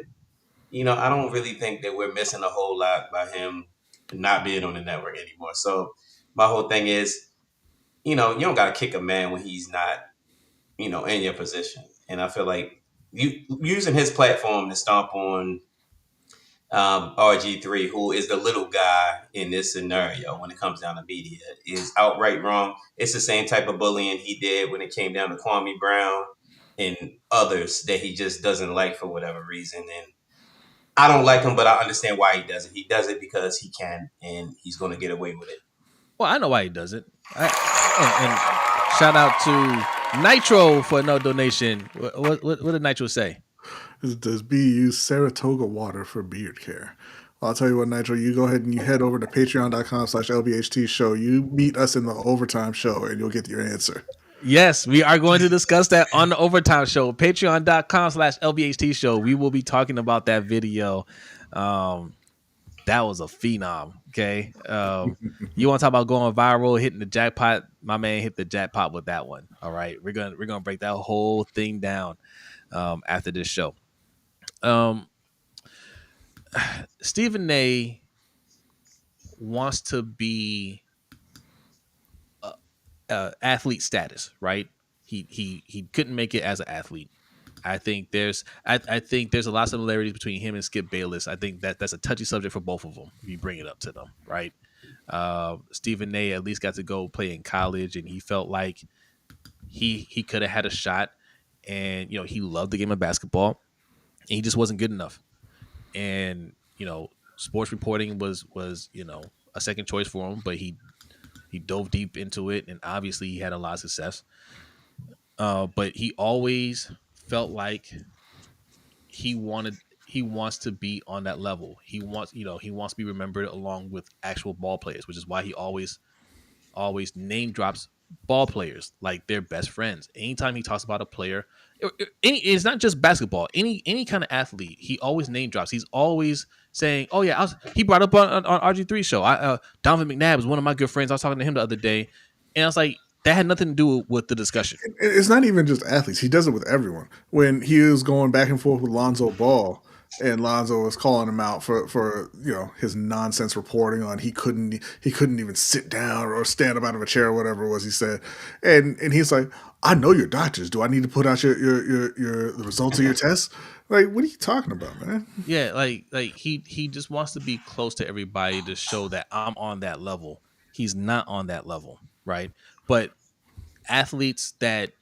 I don't really think that we're missing a whole lot by him not being on the network anymore. So my whole thing is, you don't got to kick a man when he's not, in your position. And I feel like using his platform to stomp on RG3, who is the little guy in this scenario when it comes down to media, is outright wrong. It's the same type of bullying he did when it came down to Kwame Brown and others that he just doesn't like for whatever reason. And I don't like him, but I understand why he does it. He does it because he can, and he's going to get away with it. Well, I know why he does it. And shout out to Nitro for no donation. What did Nitro say? Does B use Saratoga water for beard care? Well, I'll tell you what, Nitro, you go ahead and you head over to patreon.com/LBHT show. You meet us in the overtime show and you'll get your answer. Yes, we are going to discuss that on the overtime show. Patreon.com/LBHT show. We will be talking about that video. That was a phenom. Okay. You want to talk about going viral, hitting the jackpot? My man hit the jackpot with that one. All right. We're gonna break that whole thing down after this show. Stephen A wants to be athlete status, right? He couldn't make it as an athlete. I think there's a lot of similarities between him and Skip Bayless. I think that's a touchy subject for both of them if you bring it up to them, right? Stephen A at least got to go play in college, and he felt like he could have had a shot, and he loved the game of basketball, and he just wasn't good enough. And sports reporting was a second choice for him, but he dove deep into it, and obviously he had a lot of success. But he always felt like he wants to be on that level. He wants to be remembered along with actual ball players, which is why he always name drops ball players like they're best friends. Anytime he talks about a player, it's not just basketball. Any kind of athlete, he always name drops. He's always saying, "Oh yeah, he brought up on RGIII Show. Donovan McNabb was one of my good friends. I was talking to him the other day, and I was like, that had nothing to do with the discussion." It's not even just athletes. He does it with everyone. When he was going back and forth with Lonzo Ball, and Lonzo was calling him out for his nonsense reporting on he couldn't even sit down or stand up out of a chair or whatever it was he said, and he's like, I know your doctors. Do I need to put out your the results of your tests? Like, what are you talking about, man? Yeah, like he just wants to be close to everybody to show that I'm on that level. He's not on that level, right? But athletes that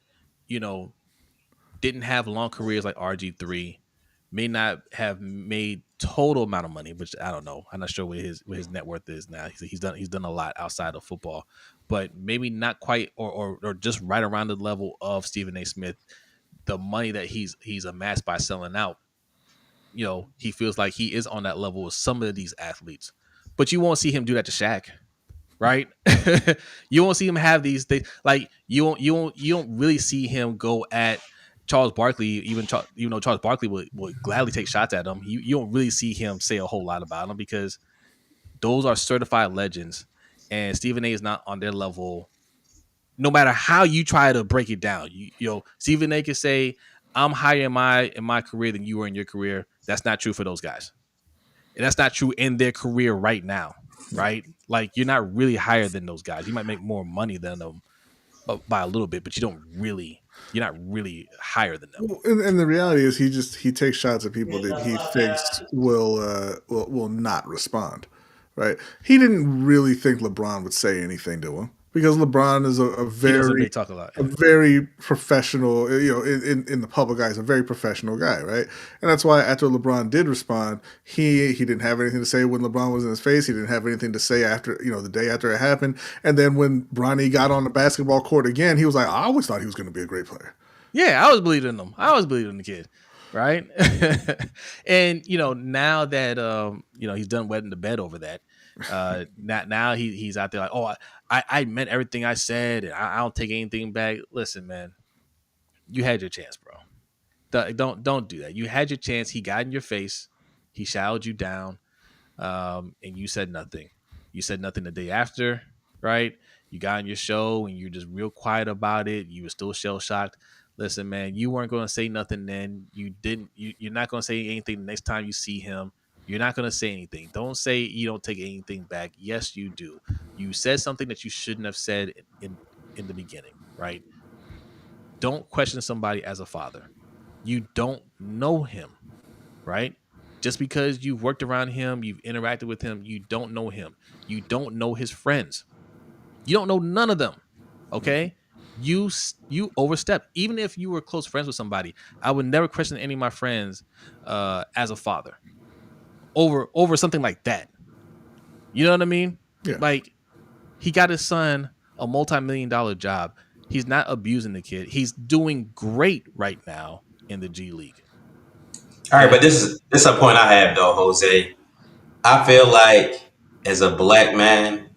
you know didn't have long careers like RG3 may not have made total amount of money, which I don't know. I'm not sure what his net worth is now. He's done a lot outside of football, but maybe not quite or just right around the level of Stephen A. Smith. The money that he's amassed by selling out, he feels like he is on that level with some of these athletes. But you won't see him do that to Shaq, right? You won't see him have these things. Like you don't really see him go at Charles Barkley, even though Charles Barkley would gladly take shots at him. You don't really see him say a whole lot about him because those are certified legends, and Stephen A is not on their level. No matter how you try to break it down, Stephen A can say, "I'm higher in my career than you were in your career." That's not true for those guys, and that's not true in their career right now, right? Like you're not really higher than those guys. You might make more money than them by a little bit, but you're not really higher than them. Well, and the reality is, he takes shots at people that he thinks will not respond. Right? He didn't really think LeBron would say anything to him because LeBron is a He doesn't really very talk a lot. a very professional, in the public eye, is a very professional guy, right? And that's why after LeBron did respond, he didn't have anything to say when LeBron was in his face. He didn't have anything to say after, the day after it happened. And then when Bronny got on the basketball court again, he was like, I always thought he was going to be a great player. Yeah, I was believing in him. I was believing in the kid, right? And now that he's done wetting the bed over that. Now he's out there like, oh, I meant everything I said, and I don't take anything back. Listen, man, you had your chance, bro. Don't do that. You had your chance. He got in your face. He shouted you down, and you said nothing. You said nothing the day after, right? You got on your show and you're just real quiet about it. You were still shell shocked. Listen, man, you weren't going to say nothing then. You didn't. You're not going to say anything the next time you see him. You're not going to say anything. Don't say you don't take anything back. Yes, you do. You said something that you shouldn't have said in the beginning, right? Don't question somebody as a father. You don't know him, right? Just because you've worked around him, you've interacted with him, you don't know him. You don't know his friends. You don't know none of them, okay? You overstepped. Even if you were close friends with somebody, I would never question any of my friends as a father over something like that. You know what I mean? Yeah. Like he got his son a multi-million-dollar job. He's not abusing the kid. He's doing great right now in the G League. All right, but this is a point I have though, Jose. I feel like as a black man,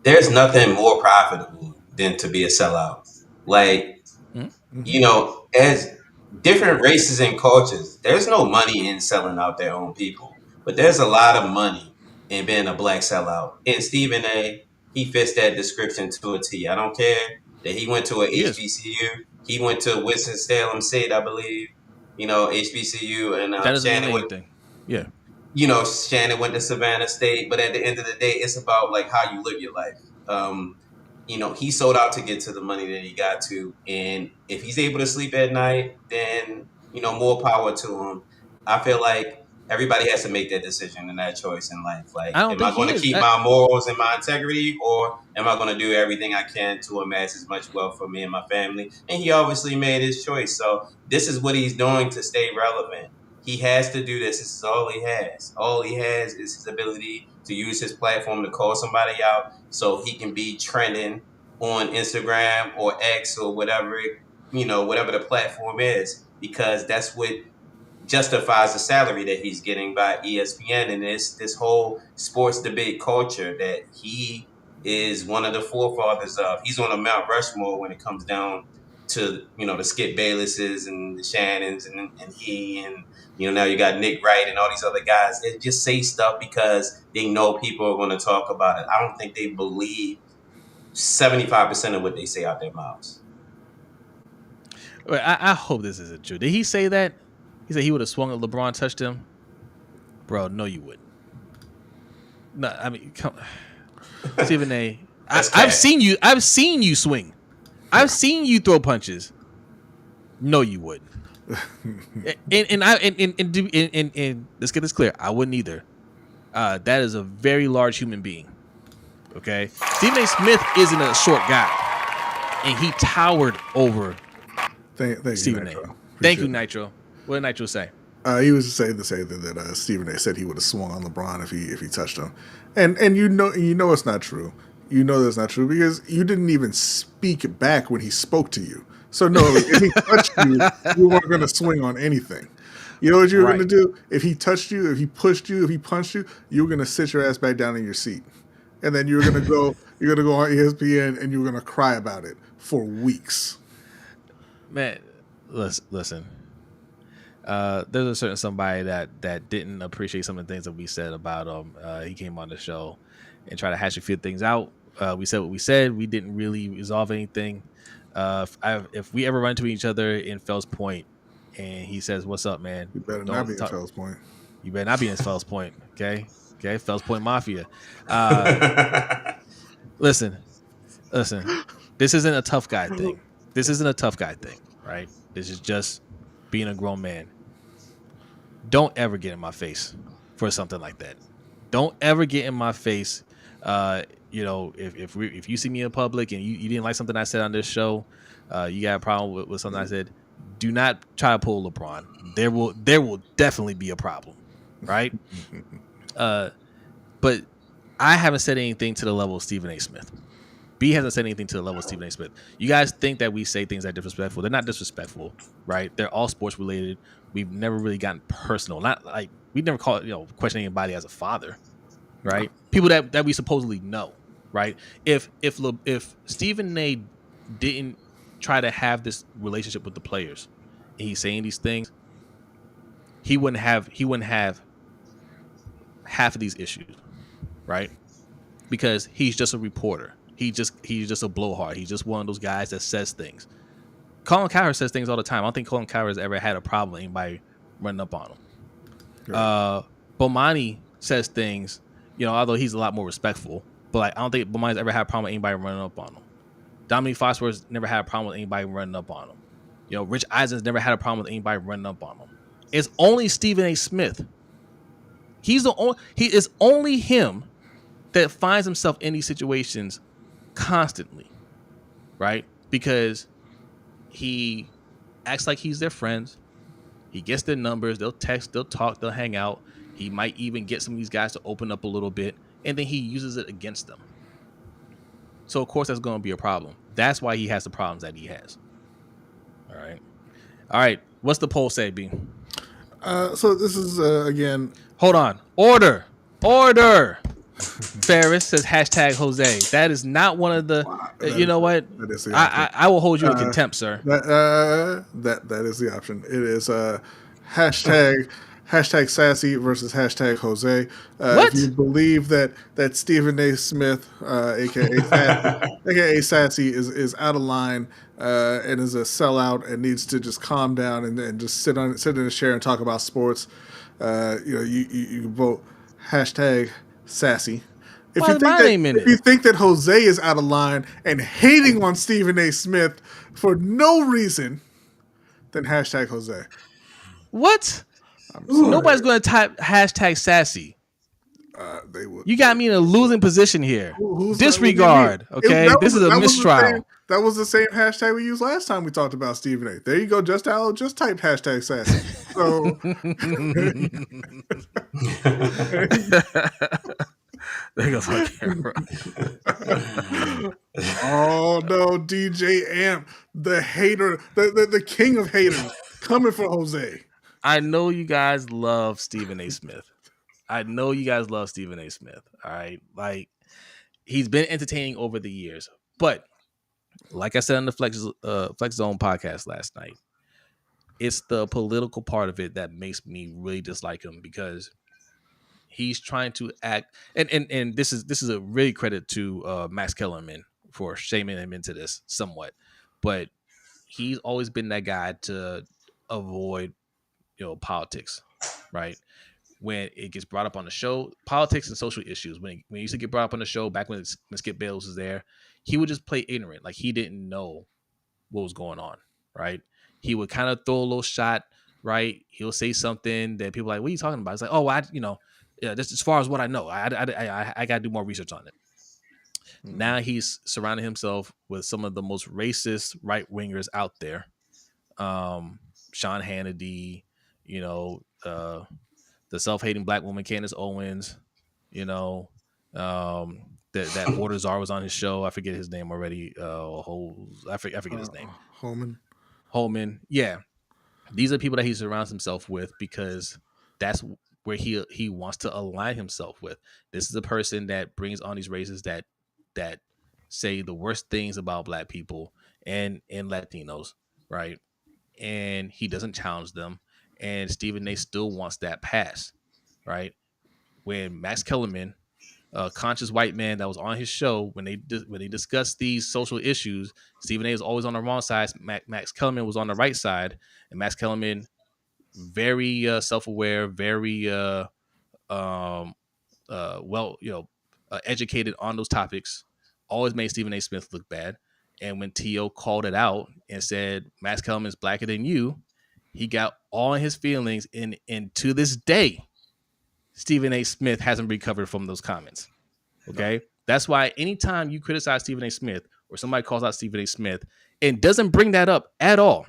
there's nothing more profitable than to be a sellout. Like, as different races and cultures, there's no money in selling out their own people, but there's a lot of money in being a black sellout. And Stephen A, he fits that description to a T. I don't care that he went to a HBCU. He went to Winston-Salem State, I believe. HBCU and that doesn't mean Shannon. anything. Yeah. Shannon went to Savannah State, but at the end of the day, it's about like how you live your life. He sold out to get to the money that he got to, and if he's able to sleep at night, then more power to him. I feel like everybody has to make that decision and that choice in life. Like, I don't am I think going he to is. keep my morals and my integrity, or am I going to do everything I can to amass as much wealth for me and my family? And he obviously made his choice. So this is what he's doing to stay relevant. He has to do this. This is all he has. All he has is his ability to use his platform to call somebody out so he can be trending on Instagram or X or whatever, whatever the platform is, because that's what justifies the salary that he's getting by ESPN and this whole sports debate culture that he is one of the forefathers of. He's on a Mount Rushmore when it comes down to the Skip Baylesses and the Shannons and he and now you got Nick Wright and all these other guys that just say stuff because they know people are going to talk about it. I don't think they believe 75% of what they say out their mouths. Wait, I hope this isn't true. Did he say that? He said he would have swung if LeBron touched him. Bro, no, you wouldn't. No, I mean, come. Stephen A. I've seen you. I've seen you swing. I've seen you throw punches. No, you wouldn't. And let's get this clear. I wouldn't either. That is a very large human being. Okay, Stephen A. Smith isn't a short guy, and he towered over Thank you, Stephen Nitro. A. Thank you, Nitro. What did Nitro say? He was saying the same thing that Stephen A. said he would have swung on LeBron if he touched him, and you know it's not true. You know that's not true because you didn't even speak back when he spoke to you. So no, if he touched you, you weren't going to swing on anything. You know what you were going to do? If he touched you, if he pushed you, if he punched you, you were going to sit your ass back down in your seat, and then you're going to go on ESPN and you're going to cry about it for weeks. Man, listen. There's a certain somebody that didn't appreciate some of the things that we said about him. He came on the show and tried to hash a few things out. We said what we said. We didn't really resolve anything. If we ever run into each other in Fells Point and he says, "What's up, man?" You better not be in Fells Point. You better not be in Fells Point. Okay, Fells Point Mafia. Listen. This isn't a tough guy thing. Right? This is just being a grown man. Don't ever get in my face for something like that. Don't ever get in my face. If you see me in public and you didn't like something I said on this show, you got a problem with something I said, do not try to pull LeBron. There will definitely be a problem, right? But I haven't said anything to the level of Stephen A. Smith. B hasn't said anything to the level of Stephen A. Smith. You guys think that we say things that are disrespectful. They're not disrespectful, right? They're all sports related. We've never really gotten personal. Not like we never question anybody as a father, right? People that we supposedly know, right? If Stephen A. didn't try to have this relationship with the players, and he's saying these things, he wouldn't have half of these issues, right? Because he's just a reporter. He's just a blowhard. He's just one of those guys that says things. Colin Cowherd says things all the time. I don't think Colin Cowherd has ever had a problem with anybody running up on him. Right. Bomani says things, although he's a lot more respectful, but I don't think Bomani's ever had a problem with anybody running up on him. Dominique Foxworth's never had a problem with anybody running up on him. Rich Eisen's never had a problem with anybody running up on him. It's only Stephen A. Smith. He is only him that finds himself in these situations constantly, right? Because he acts like he's their friends. He gets their numbers. They'll text, they'll talk, they'll hang out. He might even get some of these guys to open up a little bit, and then he uses it against them. So, of course, that's going to be a problem. That's why he has the problems that he has. All right. What's the poll say, B? So this is, again... Hold on. Order. Ferris says #Jose. That is not one of the. Wow, you know what? I will hold you in contempt, sir. That is the option. It is #. hashtag Sassy versus hashtag Jose. If you What? believe that Stephen A. Smith, aka Sassy, is out of line and is a sellout and needs to just calm down and just sit in a chair and talk about sports, you vote hashtag Sassy. If Why you is think my that name in if it? you think that Jose is out of line and hating on Stephen A. Smith for no reason, then hashtag Jose. What? I'm Nobody's sorry. going to type hashtag sassy. They would. You got me in a losing position here. Who's not? What do you mean? Disregard. Okay, this is a That was the same. mistrial. That was the same hashtag we used last time we talked about Stephen A. There you go. Just type hashtag sassy. So There goes my camera. oh no, DJ Amp, the hater, the king of haters, coming for Jose. I know you guys love Stephen A. Smith. I know you guys love Stephen A. Smith. All right. Like, he's been entertaining over the years. But like I said on the Flex Zone podcast last night, it's the political part of it that makes me really dislike him, because he's trying to act, and this is a really credit to Max Kellerman for shaming him into this somewhat. But he's always been that guy to avoid, politics, right? When it gets brought up on the show, politics and social issues, when it used to get brought up on the show back when Skip Bayless was there, he would just play ignorant, like he didn't know what was going on, right? He would kind of throw a little shot, right? He'll say something that people are like, what are you talking about? It's like, oh, yeah, that's as far as what I know. I got to do more research on it. Now he's surrounding himself with some of the most racist right wingers out there. Sean Hannity, the self-hating black woman Candace Owens, that Border Czar was on his show. I forget his name already. I forget his name. Holman. Yeah, these are people that he surrounds himself with because that's where he wants to align himself with. This is a person that brings on these races that say the worst things about black people and Latinos, right? And he doesn't challenge them. And Stephen A. still wants that pass, right? When Max Kellerman, a conscious white man that was on his show, when they discussed these social issues, Stephen A. is always on the wrong side. Max Kellerman was on the right side, and Max Kellerman, very self-aware, very educated on those topics, always made Stephen A. Smith look bad. And when T.O. called it out and said Max Kellerman's blacker than you, he got all in his feelings, and to this day, Stephen A. Smith hasn't recovered from those comments. Okay? No. That's why anytime you criticize Stephen A. Smith or somebody calls out Stephen A. Smith and doesn't bring that up at all,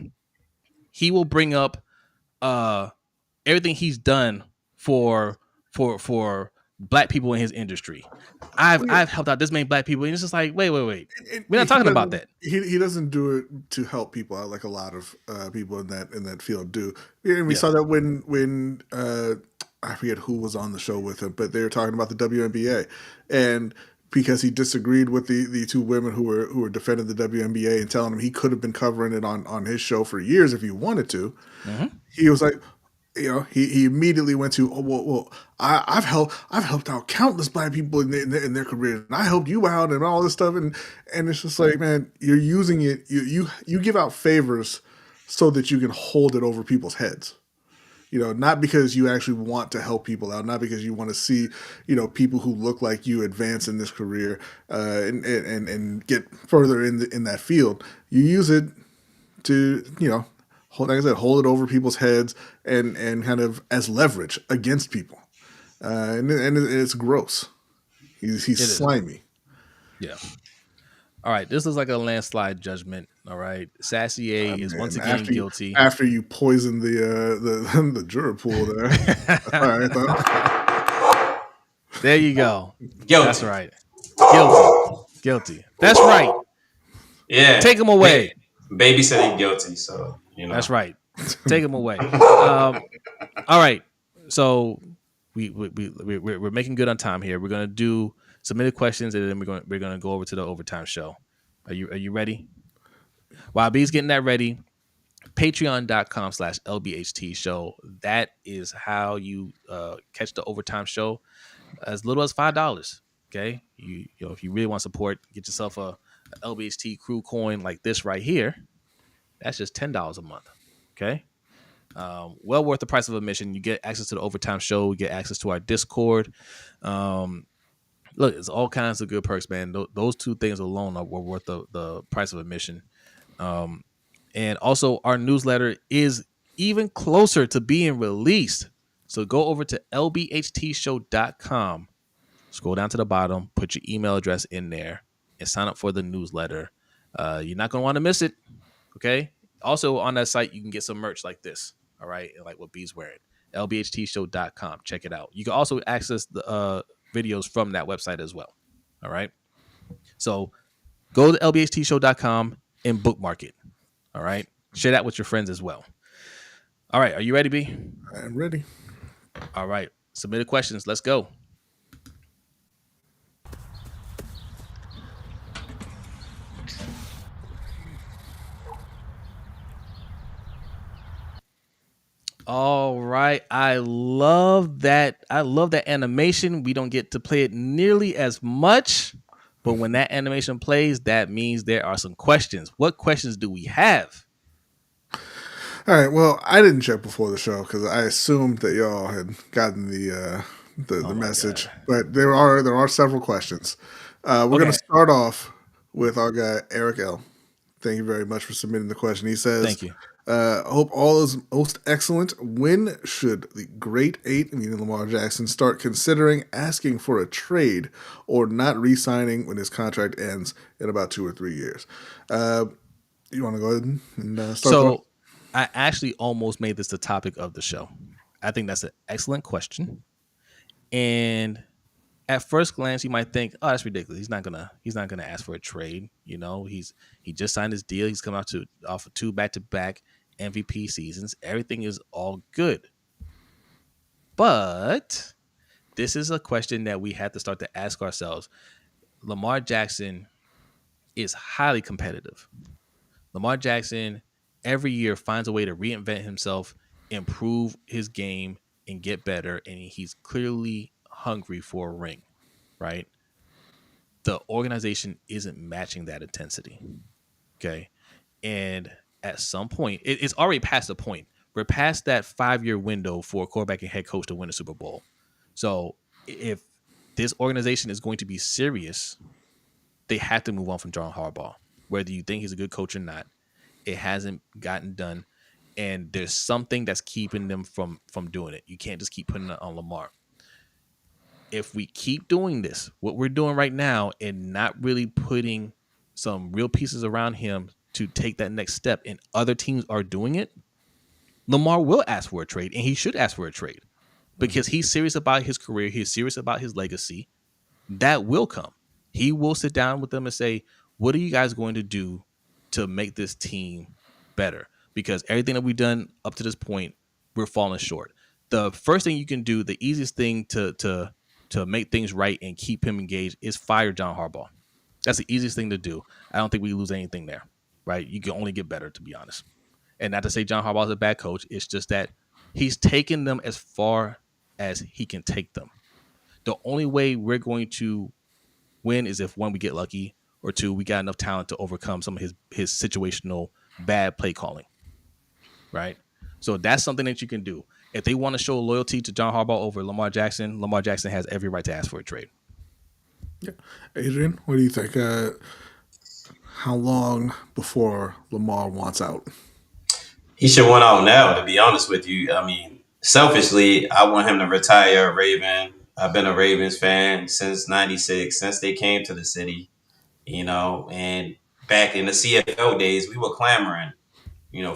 he will bring up everything he's done for black people in his industry. I've helped out this many black people, and it's just like, wait. We're not talking about that. He doesn't do it to help people out like a lot of people in that field do. And we saw that when I forget who was on the show with him, but they were talking about the WNBA, and because he disagreed with the two women who were defending the WNBA and telling him he could have been covering it on his show for years if he wanted to, he was like, he immediately went to, I've helped out countless black people in their careers, and I helped you out and all this stuff, and it's just like, man, you're using it, you give out favors so that you can hold it over people's heads. Not because you actually want to help people out, not because you want to see, people who look like you advance in this career and get further in that field. You use it to, like I said, hold it over people's heads and kind of as leverage against people. And it's gross. He's slimy. Yeah. All right, this is like a landslide judgment. All right, Sassy A is once again guilty. After you poison the juror pool there. All right, there you go. Guilty. That's right. Guilty. That's right. Yeah. Take him away. Baby said he's guilty, so That's right. Take him away. All right. So we're making good on time here. We're gonna do submitted questions, and then we're gonna go over to the overtime show. Are you ready? While B's getting that ready, Patreon.com/LBHT Show. That is how you catch the overtime show as little as $5. Okay, you know, if you really want to support, get yourself a LBHT crew coin like this right here. That's just $10 a month. Okay, well worth the price of admission. You get access to the overtime show. You get access to our Discord. Look, it's all kinds of good perks, man. Those two things alone were worth the price of admission. And also, our newsletter is even closer to being released. So go over to lbhtshow.com. Scroll down to the bottom, put your email address in there, and sign up for the newsletter. You're not going to want to miss it. Okay. Also, on that site, you can get some merch like this. All right. Like what B's wearing. lbhtshow.com. Check it out. You can also access the videos from that website as well. All right. So go to lbhtshow.com and bookmark it. All right. Share that with your friends as well. All right. Are you ready, B? I'm ready. All right. Submitted questions. Let's go. All right. I love that. I love that animation. We don't get to play it nearly as much, but when that animation plays, that means there are some questions. What questions do we have? All right. Well, I didn't check before the show because I assumed that y'all had gotten the message. God. But there are several questions. We're going to start off with our guy Eric L. Thank you very much for submitting the question. He says, Thank you. Hope all is most excellent. When should the great eight, meaning Lamar Jackson, start considering asking for a trade or not re-signing when his contract ends in about 2 or 3 years? You want to go ahead and start? So I actually almost made this the topic of the show. I think that's an excellent question. And at first glance, you might think, "Oh, that's ridiculous. He's not gonna ask for a trade." You know, he just signed his deal. He's come out off of 2 back-to-back MVP seasons. Everything is all good. But this is a question that we have to start to ask ourselves. Lamar Jackson is highly competitive. Lamar Jackson every year finds a way to reinvent himself, improve his game, and get better. And he's clearly hungry for a ring, right? The organization isn't matching that intensity. Okay. And at some point, it's already past the point. We're past that 5-year window for a quarterback and head coach to win a Super Bowl. So if this organization is going to be serious, they have to move on from John Harbaugh. Whether you think he's a good coach or not, it hasn't gotten done. And there's something that's keeping them from doing it. You can't just keep putting it on Lamar. If we keep doing this, what we're doing right now, and not really putting some real pieces around him to take that next step, and other teams are doing it, Lamar will ask for a trade, and he should ask for a trade because he's serious about his career. He's serious about his legacy. That will come. He will sit down with them and say, what are you guys going to do to make this team better? Because everything that we've done up to this point, we're falling short. The first thing you can do, the easiest thing to make things right and keep him engaged, is fire John Harbaugh. That's the easiest thing to do. I don't think we lose anything there, right? You can only get better, to be honest. And not to say John Harbaugh is a bad coach. It's just that he's taken them as far as he can take them. The only way we're going to win is if, 1, we get lucky, or 2, we got enough talent to overcome some of his situational bad play calling, right? So that's something that you can do. If they want to show loyalty to John Harbaugh over Lamar Jackson has every right to ask for a trade. Yeah. Adrian, what do you think? How long before Lamar wants out? He should want out now, to be honest with you. I mean, selfishly, I want him to retire a Raven. I've been a Ravens fan since 96, since they came to the city, and back in the CFL days, we were clamoring,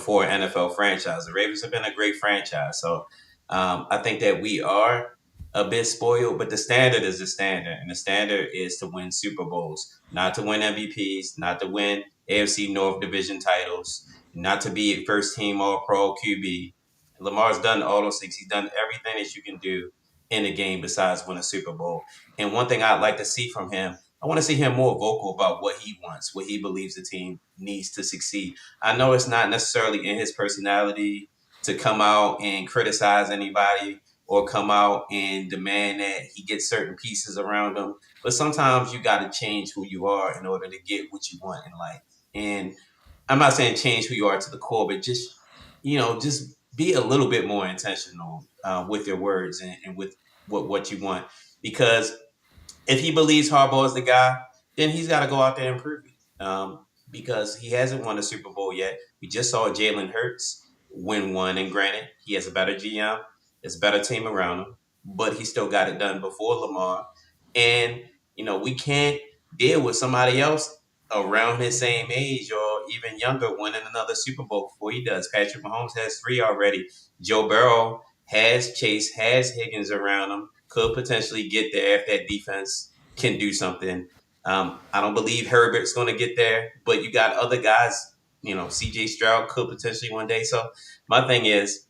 for an NFL franchise. The Ravens have been a great franchise. So I think that we are a bit spoiled, but the standard is the standard. And the standard is to win Super Bowls, not to win MVPs, not to win AFC North division titles, not to be a first team All-Pro QB. Lamar's done all those things. He's done everything that you can do in a game besides win a Super Bowl. And one thing I'd like to see from him I want to see him more vocal about what he wants, what he believes the team needs to succeed. I know it's not necessarily in his personality to come out and criticize anybody or come out and demand that he get certain pieces around him. But sometimes you got to change who you are in order to get what you want in life. And I'm not saying change who you are to the core, but just, just be a little bit more intentional with your words and with what you want. Because if he believes Harbaugh is the guy, then he's got to go out there and prove it. Because he hasn't won a Super Bowl yet. We just saw Jalen Hurts win one, and granted, he has a better GM, there's a better team around him, but he still got it done before Lamar. And we can't deal with somebody else around his same age or even younger winning another Super Bowl before he does. Patrick Mahomes has 3 already. Joe Burrow has Chase, has Higgins around him, could potentially get there if that defense can do something. I don't believe Herbert's going to get there, but you got other guys. CJ Stroud could potentially one day. So my thing is,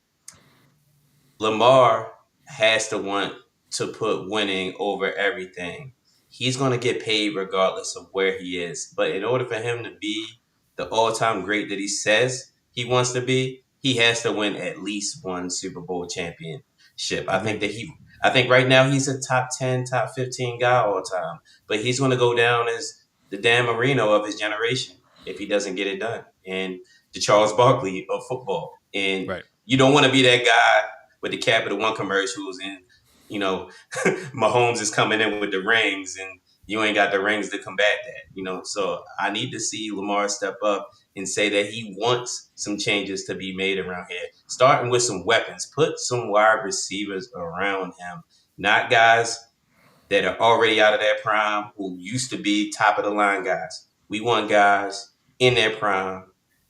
Lamar has to want to put winning over everything. He's going to get paid regardless of where he is. But in order for him to be the all-time great that he says he wants to be, he has to win at least one Super Bowl championship. I think right now he's a top 10, top 15 guy all time. But he's going to go down as the Dan Marino of his generation if he doesn't get it done. And the Charles Barkley of football. And Right. you don't want to be that guy with the Capital One commercials and, Mahomes is coming in with the rings and you ain't got the rings to combat that, So I need to see Lamar step up and say that he wants some changes to be made around here, starting with some weapons. Put some wide receivers around him, not guys that are already out of their prime who used to be top of the line guys. We want guys in their prime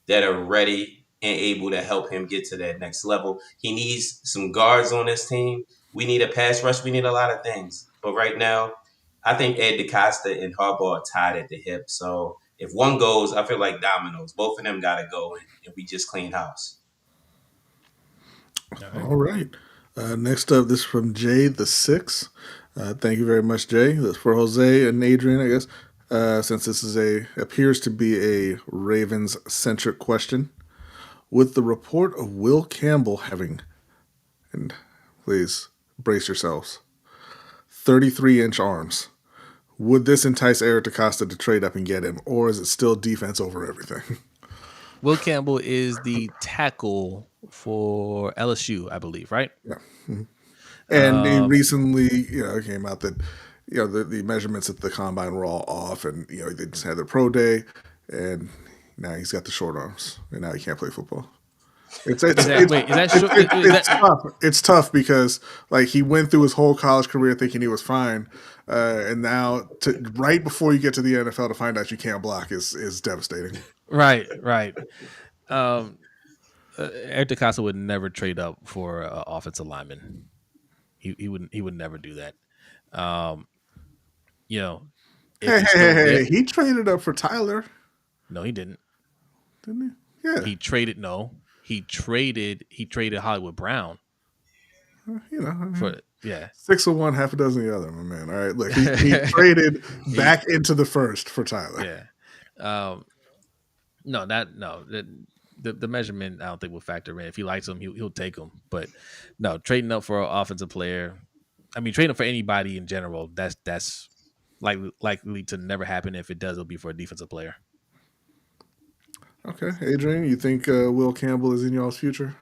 that are ready and able to help him get to that next level. He needs some guards on this team. We need a pass rush. We need a lot of things. But right now, I think Ed DeCosta and Harbaugh are tied at the hip. So if one goes, I feel like dominoes. Both of them got to go, and we just clean house. All right. Next up, this is from Jay the Six. Thank you very much, Jay. That's for Jose and Adrian, I guess. Since this appears to be a Ravens centric question, with the report of Will Campbell having, and please brace yourselves, 33-inch arms, would this entice Eric DeCosta to trade up and get him, or is it still defense over everything? Will Campbell is the tackle for LSU, I believe, right? Yeah. Mm-hmm. And they recently, came out that, the measurements at the combine were all off, and they just had their pro day, and now he's got the short arms, and now he can't play football. Tough. It's tough because he went through his whole college career thinking he was fine, and now right before you get to the NFL to find out you can't block is devastating. Right. Eric DeCosta would never trade up for offensive lineman. He would never do that. Hey, he traded up for Tyler. No, he didn't. Didn't he? Yeah. He traded Hollywood Brown. For 6 of one, half a dozen of the other, my man. All right, look, he traded back into the first for Tyler. Yeah. The measurement I don't think will factor in. If he likes him, he'll take him. But no, trading up for an offensive player, trading up for anybody in general, that's likely to never happen. If it does, it'll be for a defensive player. Okay, Adrian, you think Will Campbell is in y'all's future?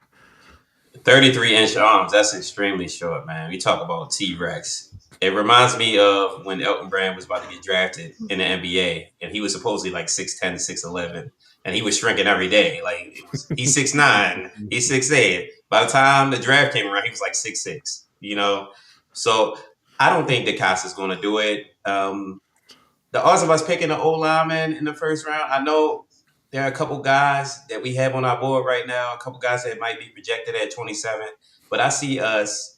33-inch arms, that's extremely short, man. We talk about T-Rex. It reminds me of when Elton Brand was about to get drafted in the NBA, and he was supposedly 6'10", 6'11", and he was shrinking every day. He's 6'9", he's 6'8". By the time the draft came around, he was 6'6", So I don't think DeCosta's going to do it. The odds of us picking an O-lineman in the first round, I know there are a couple guys that we have on our board right now, a couple guys that might be projected at 27, but I see us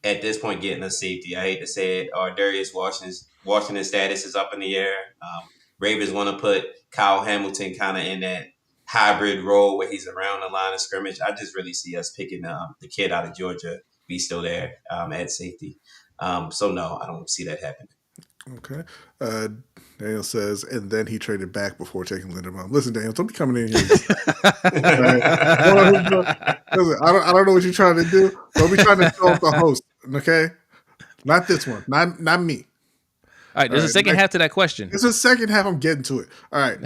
at this point getting a safety. I hate to say it. Our Darius Washington status is up in the air. Ravens want to put Kyle Hamilton kind of in that hybrid role where he's around the line of scrimmage. I just really see us picking the kid out of Georgia. Be still there at safety. So no, I don't see that happening. Okay. Daniel says, and then he traded back before taking Linderbaum. Listen, Daniel, don't be coming in here. All right. Listen, I don't know what you're trying to do. Don't be trying to show up the host, okay? Not this one. Not me. All right, there's a second half to that question. It's the second half. I'm getting to it. All right.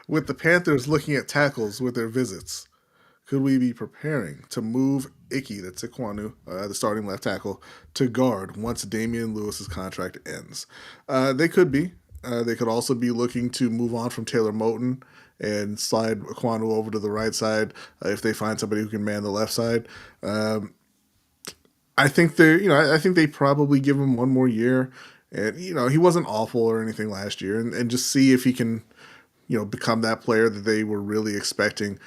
With the Panthers looking at tackles with their visits, could we be preparing to move Icky, that's Ikwanu, the starting left tackle, to guard once Damian Lewis's contract ends? They could be. They could also be looking to move on from Taylor Moton and slide Ikwanu over to the right side if they find somebody who can man the left side. I think I think they probably give him one more year, and he wasn't awful or anything last year, and just see if he can, become that player that they were really expecting.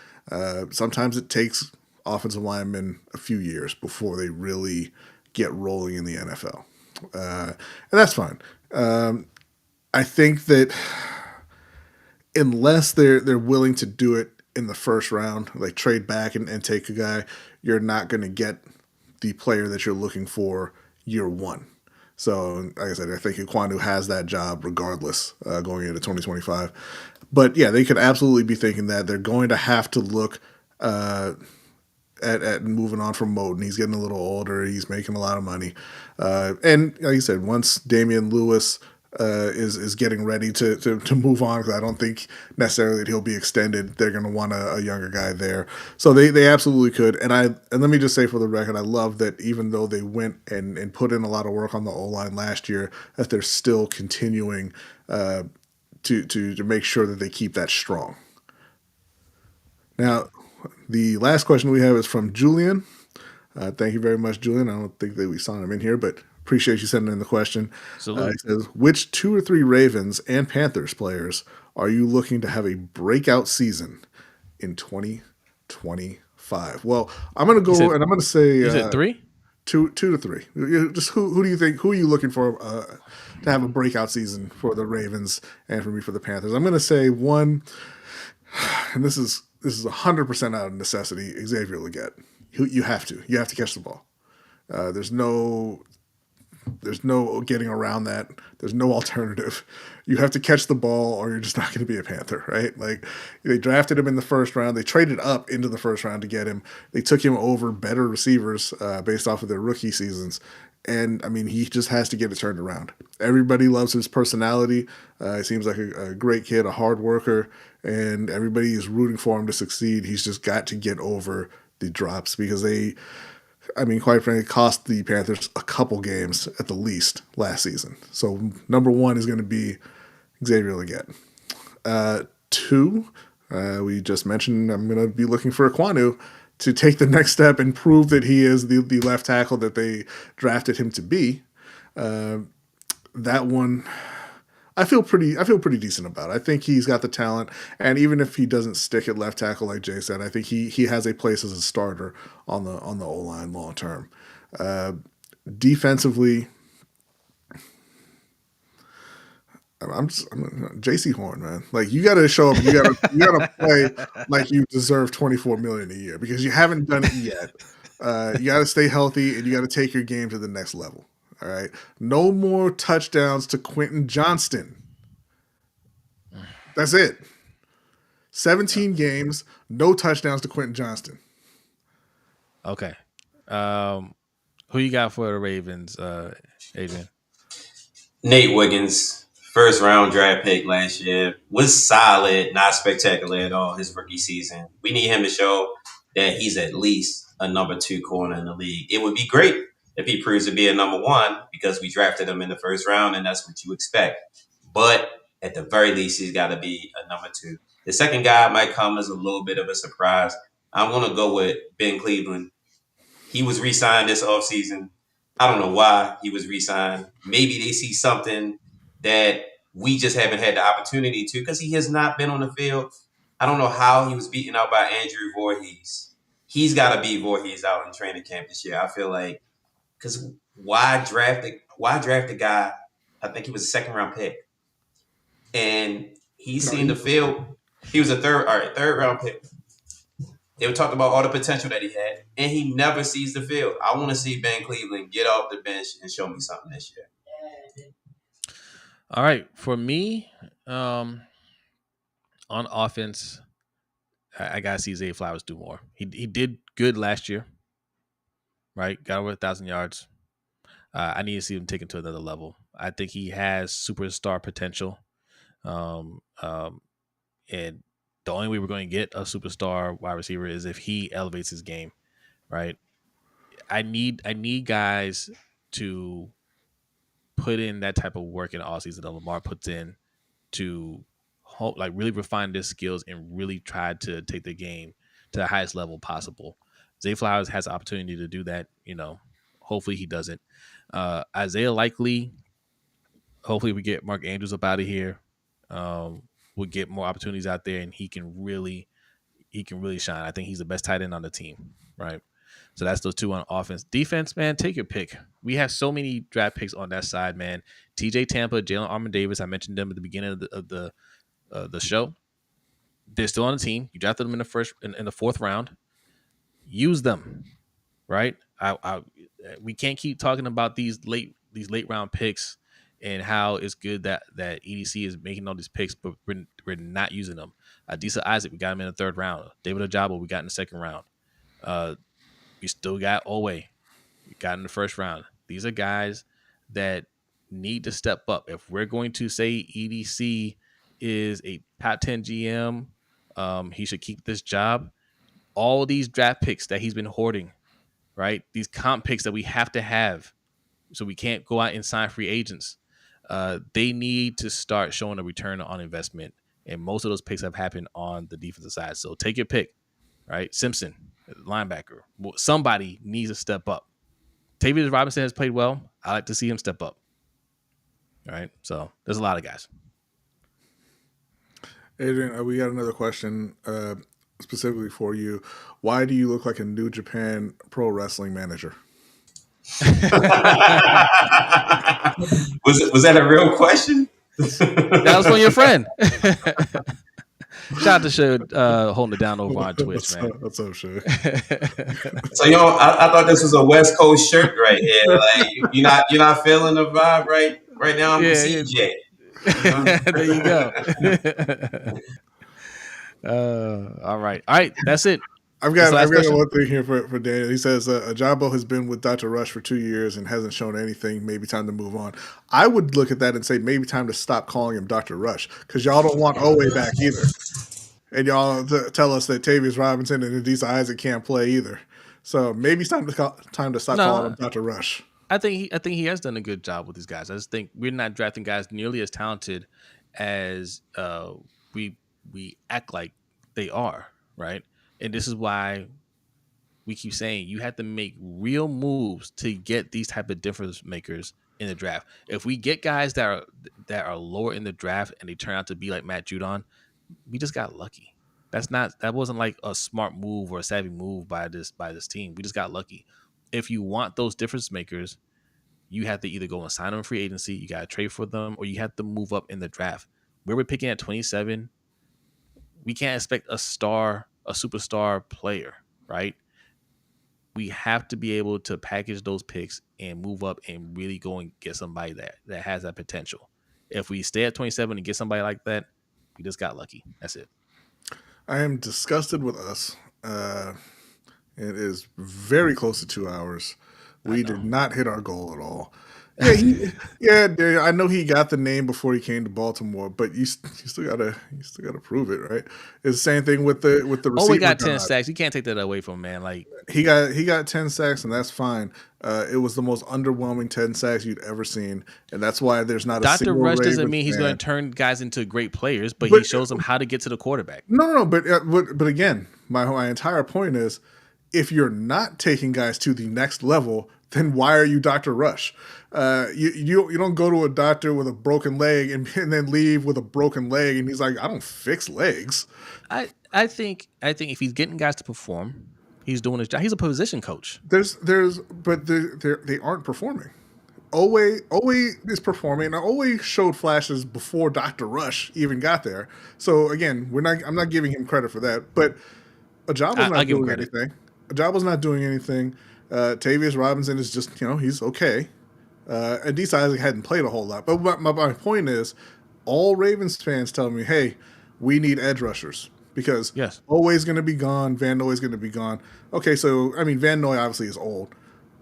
Sometimes it takes offensive linemen a few years before they really get rolling in the NFL, and that's fine. I think that unless they're willing to do it in the first round, like trade back and take a guy, you're not going to get the player that you're looking for year one. So, like I said, I think Ikwanu has that job regardless going into 2025. But yeah, they could absolutely be thinking that they're going to have to look at moving on from Moton. He's getting a little older. He's making a lot of money. And like you said, once Damian Lewis is getting ready to move on, because I don't think necessarily that he'll be extended, they're going to want a younger guy there. So they absolutely could. And let me just say for the record, I love that even though they went and put in a lot of work on the O-line last year, that they're still continuing to make sure that they keep that strong. Now, the last question we have is from Julian. Thank you very much, Julian. I don't think that we saw him in here, but appreciate you sending in the question. He says, which 2 or 3 Ravens and Panthers players are you looking to have a breakout season in 2025? Well, I'm going to go and I'm going to say... You said 3? 2 to 3. Just who do you think? Who are you looking for to have a breakout season for the Ravens and for me for the Panthers? I'm going to say one, and this is 100% out of necessity. Xavier Legette. You have to catch the ball. There's no getting around that. There's no alternative. You have to catch the ball or you're just not going to be a Panther, right? Like, they drafted him in the first round. They traded up into the first round to get him. They took him over better receivers based off of their rookie seasons. And, I mean, he just has to get it turned around. Everybody loves his personality. He seems like a great kid, a hard worker, and everybody is rooting for him to succeed. He's just got to get over the drops because quite frankly, cost the Panthers a couple games at the least last season. So number 1 is going to be Xavier Legette. 2, we just mentioned I'm going to be looking for Ikwanu to take the next step and prove that he is the left tackle that they drafted him to be. That one, I feel pretty decent about it. I think he's got the talent, and even if he doesn't stick at left tackle like Jay said, I think he has a place as a starter on the O-line long term. Defensively, I'm JC Horn, man. Like, you got to show up. You got to play like you deserve $24 million a year because you haven't done it yet. You got to stay healthy and you got to take your game to the next level. All right. No more touchdowns to Quentin Johnston. That's it. 17 games, no touchdowns to Quentin Johnston. Okay. Who you got for the Ravens, Adrian? Nate Wiggins, first round draft pick last year, was solid, not spectacular at all his rookie season. We need him to show that he's at least a number 2 corner in the league. It would be great if he proves to be a number 1 because we drafted him in the first round and that's what you expect. But at the very least, he's got to be a number 2. The second guy might come as a little bit of a surprise. I'm going to go with Ben Cleveland. He was re-signed this offseason. I don't know why he was re-signed. Maybe they see something that we just haven't had the opportunity to because he has not been on the field. I don't know how he was beaten out by Andrew Voorhees. He's got to beat Voorhees out in training camp this year. I feel like because why draft a guy? I think he was a 2nd round pick, and he's seen the field. He was a third round pick. They were talking about all the potential that he had, and he never sees the field. I want to see Ben Cleveland get off the bench and show me something this year. All right, for me, on offense, I gotta see Zay Flowers do more. He did good last year, right? Got over 1,000 yards. I need to see him take it to another level. I think he has superstar potential. Um, um, and the only way we're going to get a superstar wide receiver is if he elevates his game, right? I need guys to put in that type of work in the offseason that Lamar puts in to like really refine their skills and really try to take the game to the highest level possible. Zay Flowers has the opportunity to do that. Hopefully he doesn't. Isaiah Likely, hopefully we get Mark Andrews up out of here. We'll get more opportunities out there, and he can really shine. I think he's the best tight end on the team, right? So that's those two on offense. Defense, man, take your pick. We have so many draft picks on that side, man. TJ Tampa, Jalen Armour Davis. I mentioned them at the beginning of the show. They're still on the team. You drafted them in the fourth round. Use them, right? We can't keep talking about these late round picks and how it's good that EDC is making all these picks, but we're not using them. Adisa Isaac, we got him in the third round. David Ojabo, we got in the second round. We still got Owe, we got in the first round. These are guys that need to step up. If we're going to say EDC is a top 10 GM, he should keep this job. All these draft picks that he's been hoarding, right? These comp picks that we have to have, so we can't go out and sign free agents. They need to start showing a return on investment, and most of those picks have happened on the defensive side. So take your pick, right? Simpson, linebacker. Somebody needs to step up. Tavius Robinson has played well. I like to see him step up. All right, so there's a lot of guys. Adrian, we got another question specifically for you. Why do you look like a New Japan Pro Wrestling manager? Was that a real question? That was from your friend. Shout out to Show holding it down over on Twitch, man. What's up, Show? So I thought this was a West Coast shirt right here. Like you're not feeling the vibe right now. I'm CJ. There you go. All right. That's it. I've got one thing here for Daniel. He says Ajabo has been with Dr. Rush for 2 years and hasn't shown anything. Maybe time to move on. I would look at that and say maybe time to stop calling him Dr. Rush, because y'all don't want Owe back either, and y'all tell us that Tavius Robinson and Adisa Isaac can't play either. So maybe it's time to stop calling him Dr. Rush. I think he has done a good job with these guys. I just think we're not drafting guys nearly as talented as we act like they are, right? And this is why we keep saying you have to make real moves to get these type of difference makers in the draft. If we get guys that are lower in the draft and they turn out to be like Matt Judon, we just got lucky. That wasn't like a smart move or a savvy move by this team. We just got lucky. If you want those difference makers, you have to either go and sign them in free agency, you got to trade for them, or you have to move up in the draft. Where we're picking at 27, we can't expect a superstar player, right? We have to be able to package those picks and move up and really go and get somebody that has that potential. If we stay at 27 and get somebody like that, we just got lucky. That's it. I am disgusted with us. It is very close to 2 hours. We did not hit our goal at all. Yeah, I know he got the name before he came to Baltimore, but you still gotta prove it, right? It's the same thing with the receiver. Oh, he got 10 sacks. You can't take that away from him, man. Like he got 10 sacks, and that's fine. It was the most underwhelming 10 sacks you'd ever seen, and that's why there's not a Dr. single Rush Ravens doesn't mean he's fan. going to turn guys into great players, but he shows them how to get to the quarterback. No, but again, my entire point is, if you're not taking guys to the next level, then why are you Dr. Rush? You don't go to a doctor with a broken leg and then leave with a broken leg, and he's like, I don't fix legs. I think if he's getting guys to perform, he's doing his job. He's a position coach. But they aren't performing. Owe is performing. Now, Owe showed flashes before Dr. Rush even got there. So again, I'm not giving him credit for that. But Ajabo's not doing anything. Ajabo's not doing anything. Tavius Robinson is just, he's okay. Adisa Isaac hadn't played a whole lot. But my point is, all Ravens fans tell me, hey, we need edge rushers because Yes. Oweh's going to be gone. Van Noy's going to be gone. Okay, so, I mean, Van Noy obviously is old.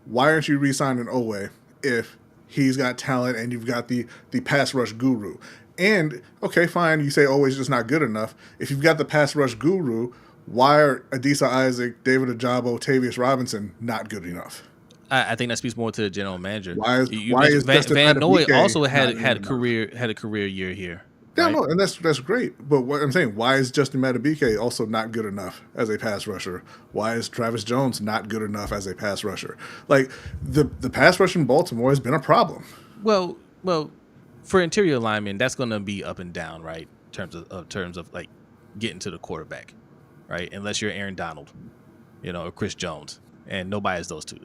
Why aren't you re-signing Oweh if he's got talent and you've got the pass rush guru? And, okay, fine, you say Oweh's just not good enough. If you've got the pass rush guru, why are Adisa Isaac, David Ojabo, Tavius Robinson not good enough? I think that speaks more to the general manager. Why is Justin Van Noy also had a enough? career year here. Yeah, right? no, and that's great. But what I'm saying, why is Justin Madubuike also not good enough as a pass rusher? Why is Travis Jones not good enough as a pass rusher? Like the pass rush in Baltimore has been a problem. Well, for interior linemen, that's going to be up and down, right? In terms of like getting to the quarterback, right? Unless you're Aaron Donald, or Chris Jones, and nobody has those two.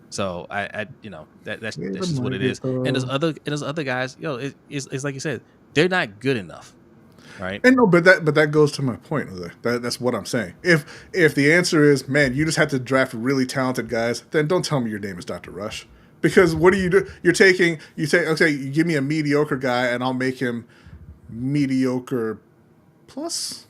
So that's just what it is. And there's other guys. It's like you said, they're not good enough, right? And no, but that goes to my point. That's what I'm saying. If the answer is, man, you just have to draft really talented guys, then don't tell me your name is Dr. Rush. Because what do? You say, okay, you give me a mediocre guy and I'll make him mediocre plus.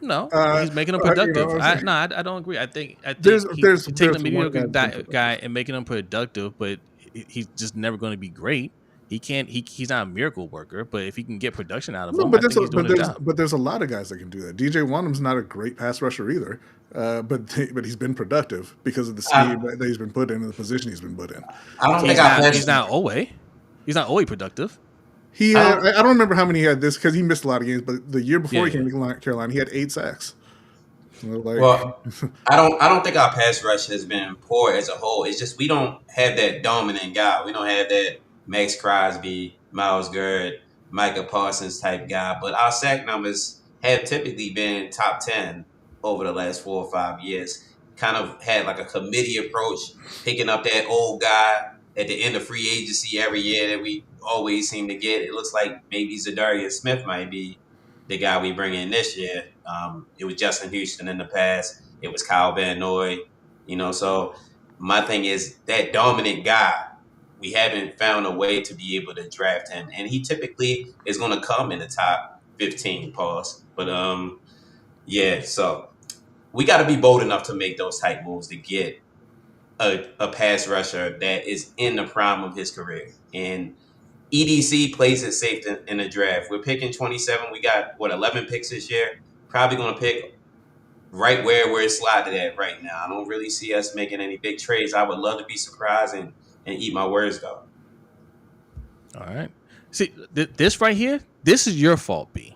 No, he's making them productive. I don't agree. I think there's taking a mediocre guy and making him productive, but he's just never going to be great. He can't. He's not a miracle worker, but if he can get production out of him, I think he's doing the job. But there's a lot of guys that can do that. DJ Wonnum's not a great pass rusher either, but he's been productive because of the scheme that he's been put in the position he's been put in. I don't think he's not Oweh. He's not Oweh productive. He had, I don't remember how many he had this because he missed a lot of games, but the year before he came to Carolina, he had 8 sacks. Well, I don't think our pass rush has been poor as a whole. It's just we don't have that dominant guy. We don't have that Max Crosby, Myles Garrett, Micah Parsons type guy. But our sack numbers have typically been top 10 over the last 4 or 5 years. Kind of had like a committee approach, picking up that old guy at the end of free agency every year that we always seem to get. It looks like maybe Zadarius Smith might be the guy we bring in this year. It was Justin Houston in the past. It was Kyle Van Noy. So my thing is that dominant guy, we haven't found a way to be able to draft him. And he typically is going to come in the top 15, pause. But, so we got to be bold enough to make those type moves to get a pass rusher that is in the prime of his career. And EDC plays it safe in the draft. We're picking 27. We got, 11 picks this year? Probably going to pick right where we're slotted at right now. I don't really see us making any big trades. I would love to be surprised and eat my words, though. All right. See, this right here, this is your fault, B.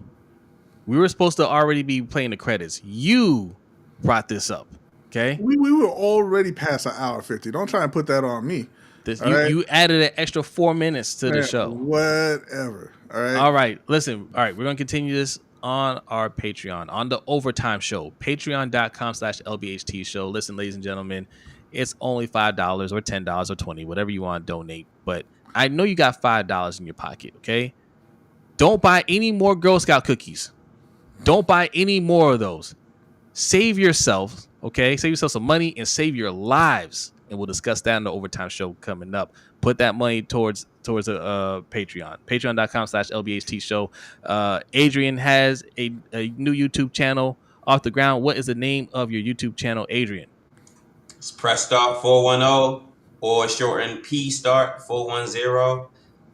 We were supposed to already be playing the credits. You brought this up, okay? We were already past an hour 50. Don't try and put that on me. You added an extra 4 minutes to the show. Whatever. All right. Listen. All right. We're going to continue this on our Patreon, on the Overtime Show, patreon.com/LBHT Show. Listen, ladies and gentlemen, it's only $5 or $10 or $20, whatever you want to donate. But I know you got $5 in your pocket, okay? Don't buy any more Girl Scout cookies. Don't buy any more of those. Save yourself, okay? Save yourself some money and save your lives. And we'll discuss that in the Overtime Show coming up. Put that money towards a Patreon. Patreon.com/LBHT Show. Adrian has a new YouTube channel off the ground. What is the name of your YouTube channel, Adrian? It's Press Start 410 or shortened P Start 410.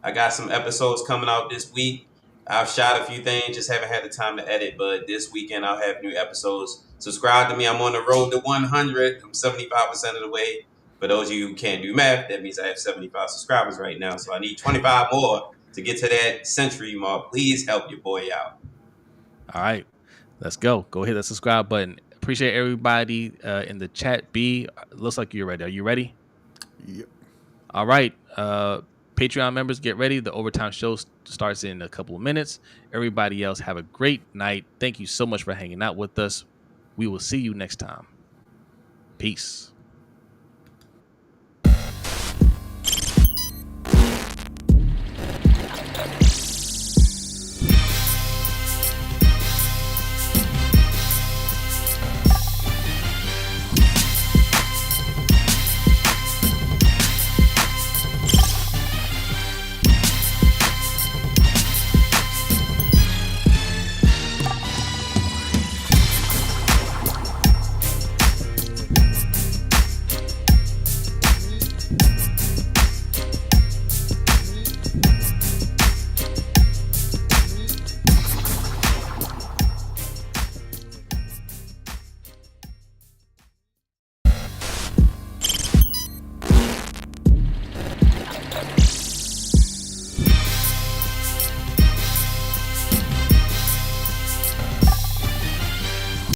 I got some episodes coming out this week. I've shot a few things, just haven't had the time to edit, but this weekend I'll have new episodes. Subscribe to me. I'm on the road to 100. I'm 75% of the way. For those of you who can't do math, that means I have 75 subscribers right now. So I need 25 more to get to that century mark. Please help your boy out. All right, let's go. Go hit that subscribe button. Appreciate everybody in the chat. B, looks like you're ready. Are you ready? Yep. All right. Patreon members, get ready. The Overtime Show starts in a couple of minutes. Everybody else, have a great night. Thank you so much for hanging out with us. We will see you next time. Peace.